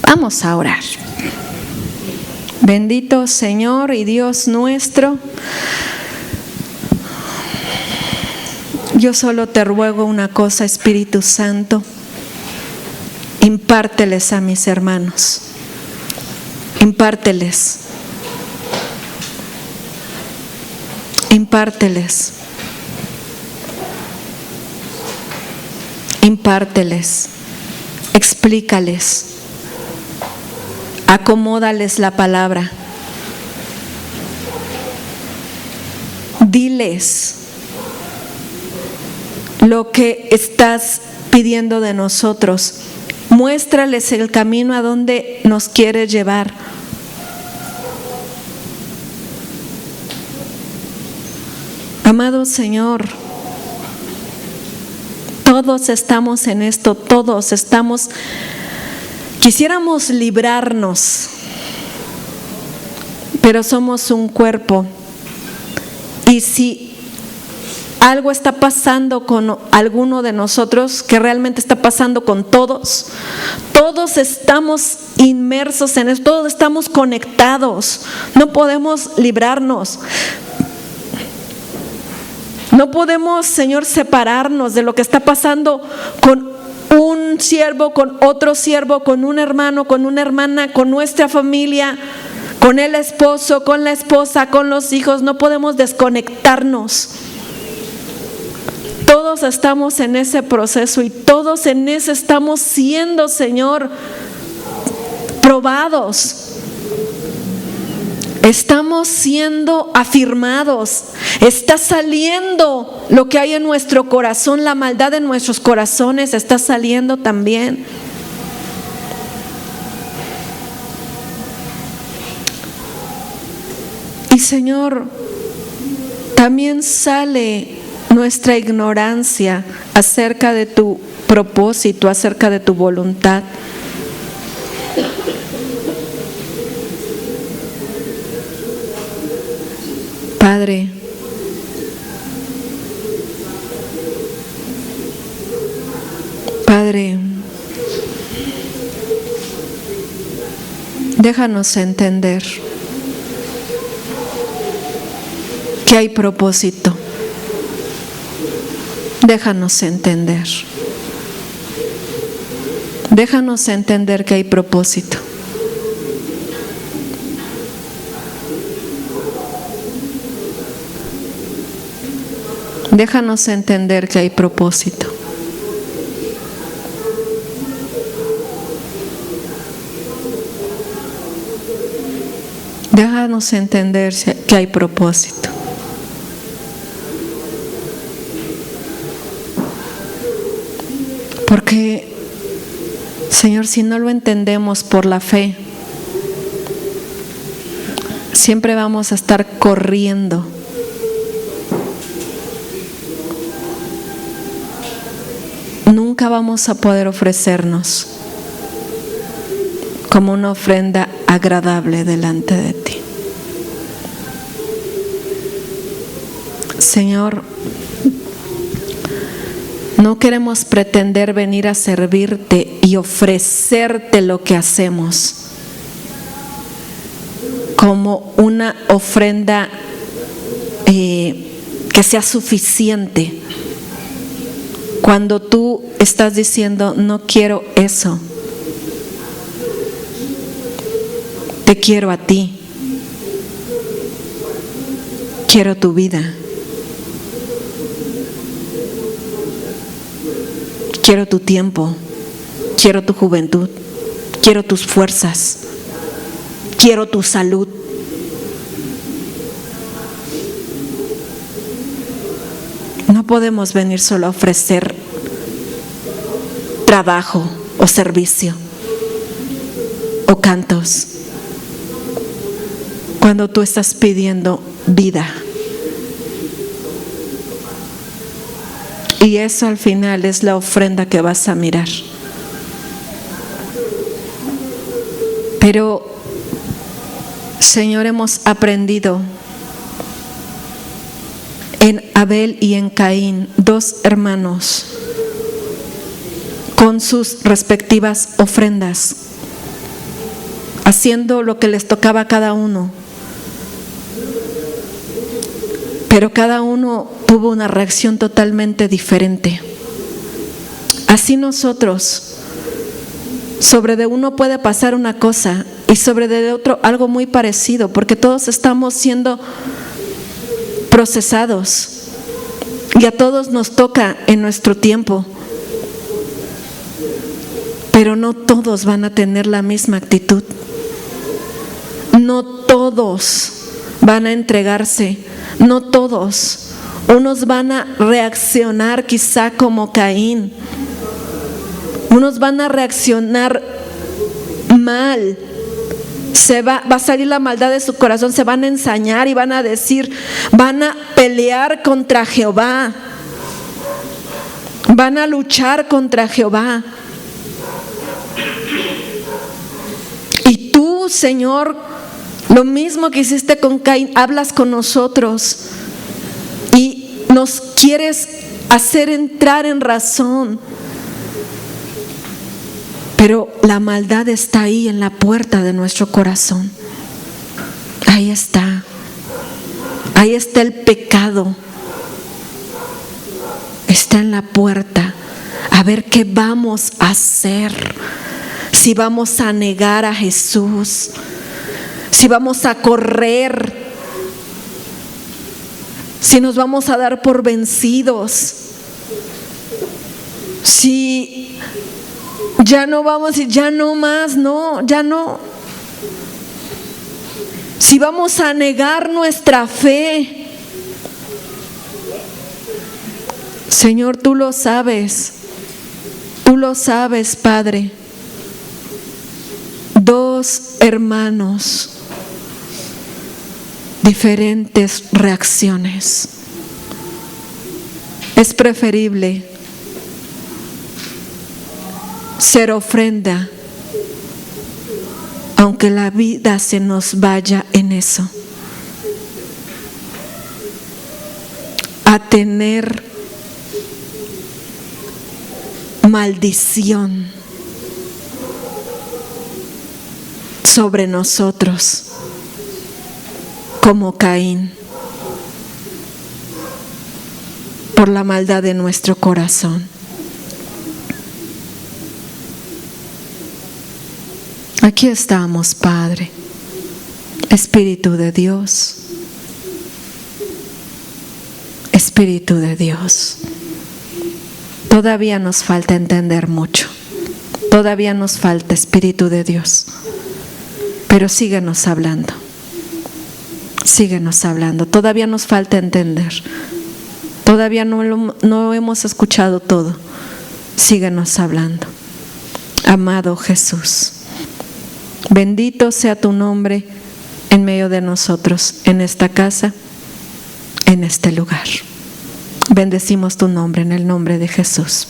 Vamos a orar. Bendito Señor y Dios nuestro, yo solo te ruego una cosa, Espíritu Santo, impárteles a mis hermanos, impárteles, explícales, acomódales la palabra, diles lo que estás pidiendo de nosotros, muéstrales el camino a donde nos quieres llevar. Amado Señor, todos estamos en esto, quisiéramos librarnos, pero somos un cuerpo. Y si algo está pasando con alguno de nosotros, que realmente está pasando con todos estamos inmersos en esto, todos estamos conectados, no podemos librarnos. No podemos, Señor, separarnos de lo que está pasando con un siervo, con otro siervo, con un hermano, con una hermana, con nuestra familia, con el esposo, con la esposa, con los hijos. No podemos desconectarnos. Todos estamos en ese proceso y todos en ese estamos siendo, Señor, probados. Estamos siendo afirmados, está saliendo lo que hay en nuestro corazón, la maldad en nuestros corazones está saliendo también. Y Señor, también sale nuestra ignorancia acerca de tu propósito, acerca de tu voluntad. Padre, Padre, déjanos entender que hay propósito. Déjanos entender. Déjanos entender que hay propósito. Déjanos entender que hay propósito. Déjanos entender que hay propósito. Porque, Señor, si no lo entendemos por la fe, siempre vamos a estar corriendo. Nunca vamos a poder ofrecernos como una ofrenda agradable delante de ti. Señor, no queremos pretender venir a servirte y ofrecerte lo que hacemos como una ofrenda que sea suficiente, cuando tú estás diciendo: no quiero eso, te quiero a ti, quiero tu vida, quiero tu tiempo, quiero tu juventud, quiero tus fuerzas, quiero tu salud. No podemos venir solo a ofrecer trabajo o servicio o cantos cuando tú estás pidiendo vida. Y eso al final es la ofrenda que vas a mirar. Pero, Señor, hemos aprendido en Abel y en Caín, dos hermanos, con sus respectivas ofrendas, haciendo lo que les tocaba a cada uno. Pero cada uno tuvo una reacción totalmente diferente. Así nosotros, sobre de uno puede pasar una cosa y sobre de otro algo muy parecido, porque todos estamos siendo procesados y a todos nos toca en nuestro tiempo. Pero no todos van a tener la misma actitud. No todos van a entregarse. No todos. Unos van a reaccionar quizá como Caín. Unos van a reaccionar mal. Va a salir la maldad de su corazón. Se van a ensañar y van a decir, van a pelear contra Jehová. Van a luchar contra Jehová. Y tú, Señor, lo mismo que hiciste con Caín, hablas con nosotros y nos quieres hacer entrar en razón. Pero la maldad está ahí en la puerta de nuestro corazón. Ahí está. Ahí está el pecado. Está en la puerta. A ver qué vamos a hacer. Si vamos a negar a Jesús, si vamos a correr, si nos vamos a dar por vencidos, si ya no vamos y ya no más, no, ya no. Si vamos a negar nuestra fe, Señor, tú lo sabes, Padre. Dos hermanos, diferentes reacciones. Es preferible ser ofrenda, aunque la vida se nos vaya en eso, a tener maldición sobre nosotros como Caín por la maldad de nuestro corazón. Aquí estamos, Padre, Espíritu de Dios, Espíritu de Dios. Todavía nos falta entender mucho, todavía nos falta, Espíritu de Dios, pero síguenos hablando, todavía nos falta entender, todavía no hemos escuchado todo, síguenos hablando. Amado Jesús, bendito sea tu nombre en medio de nosotros, en esta casa, en este lugar. Bendecimos tu nombre en el nombre de Jesús.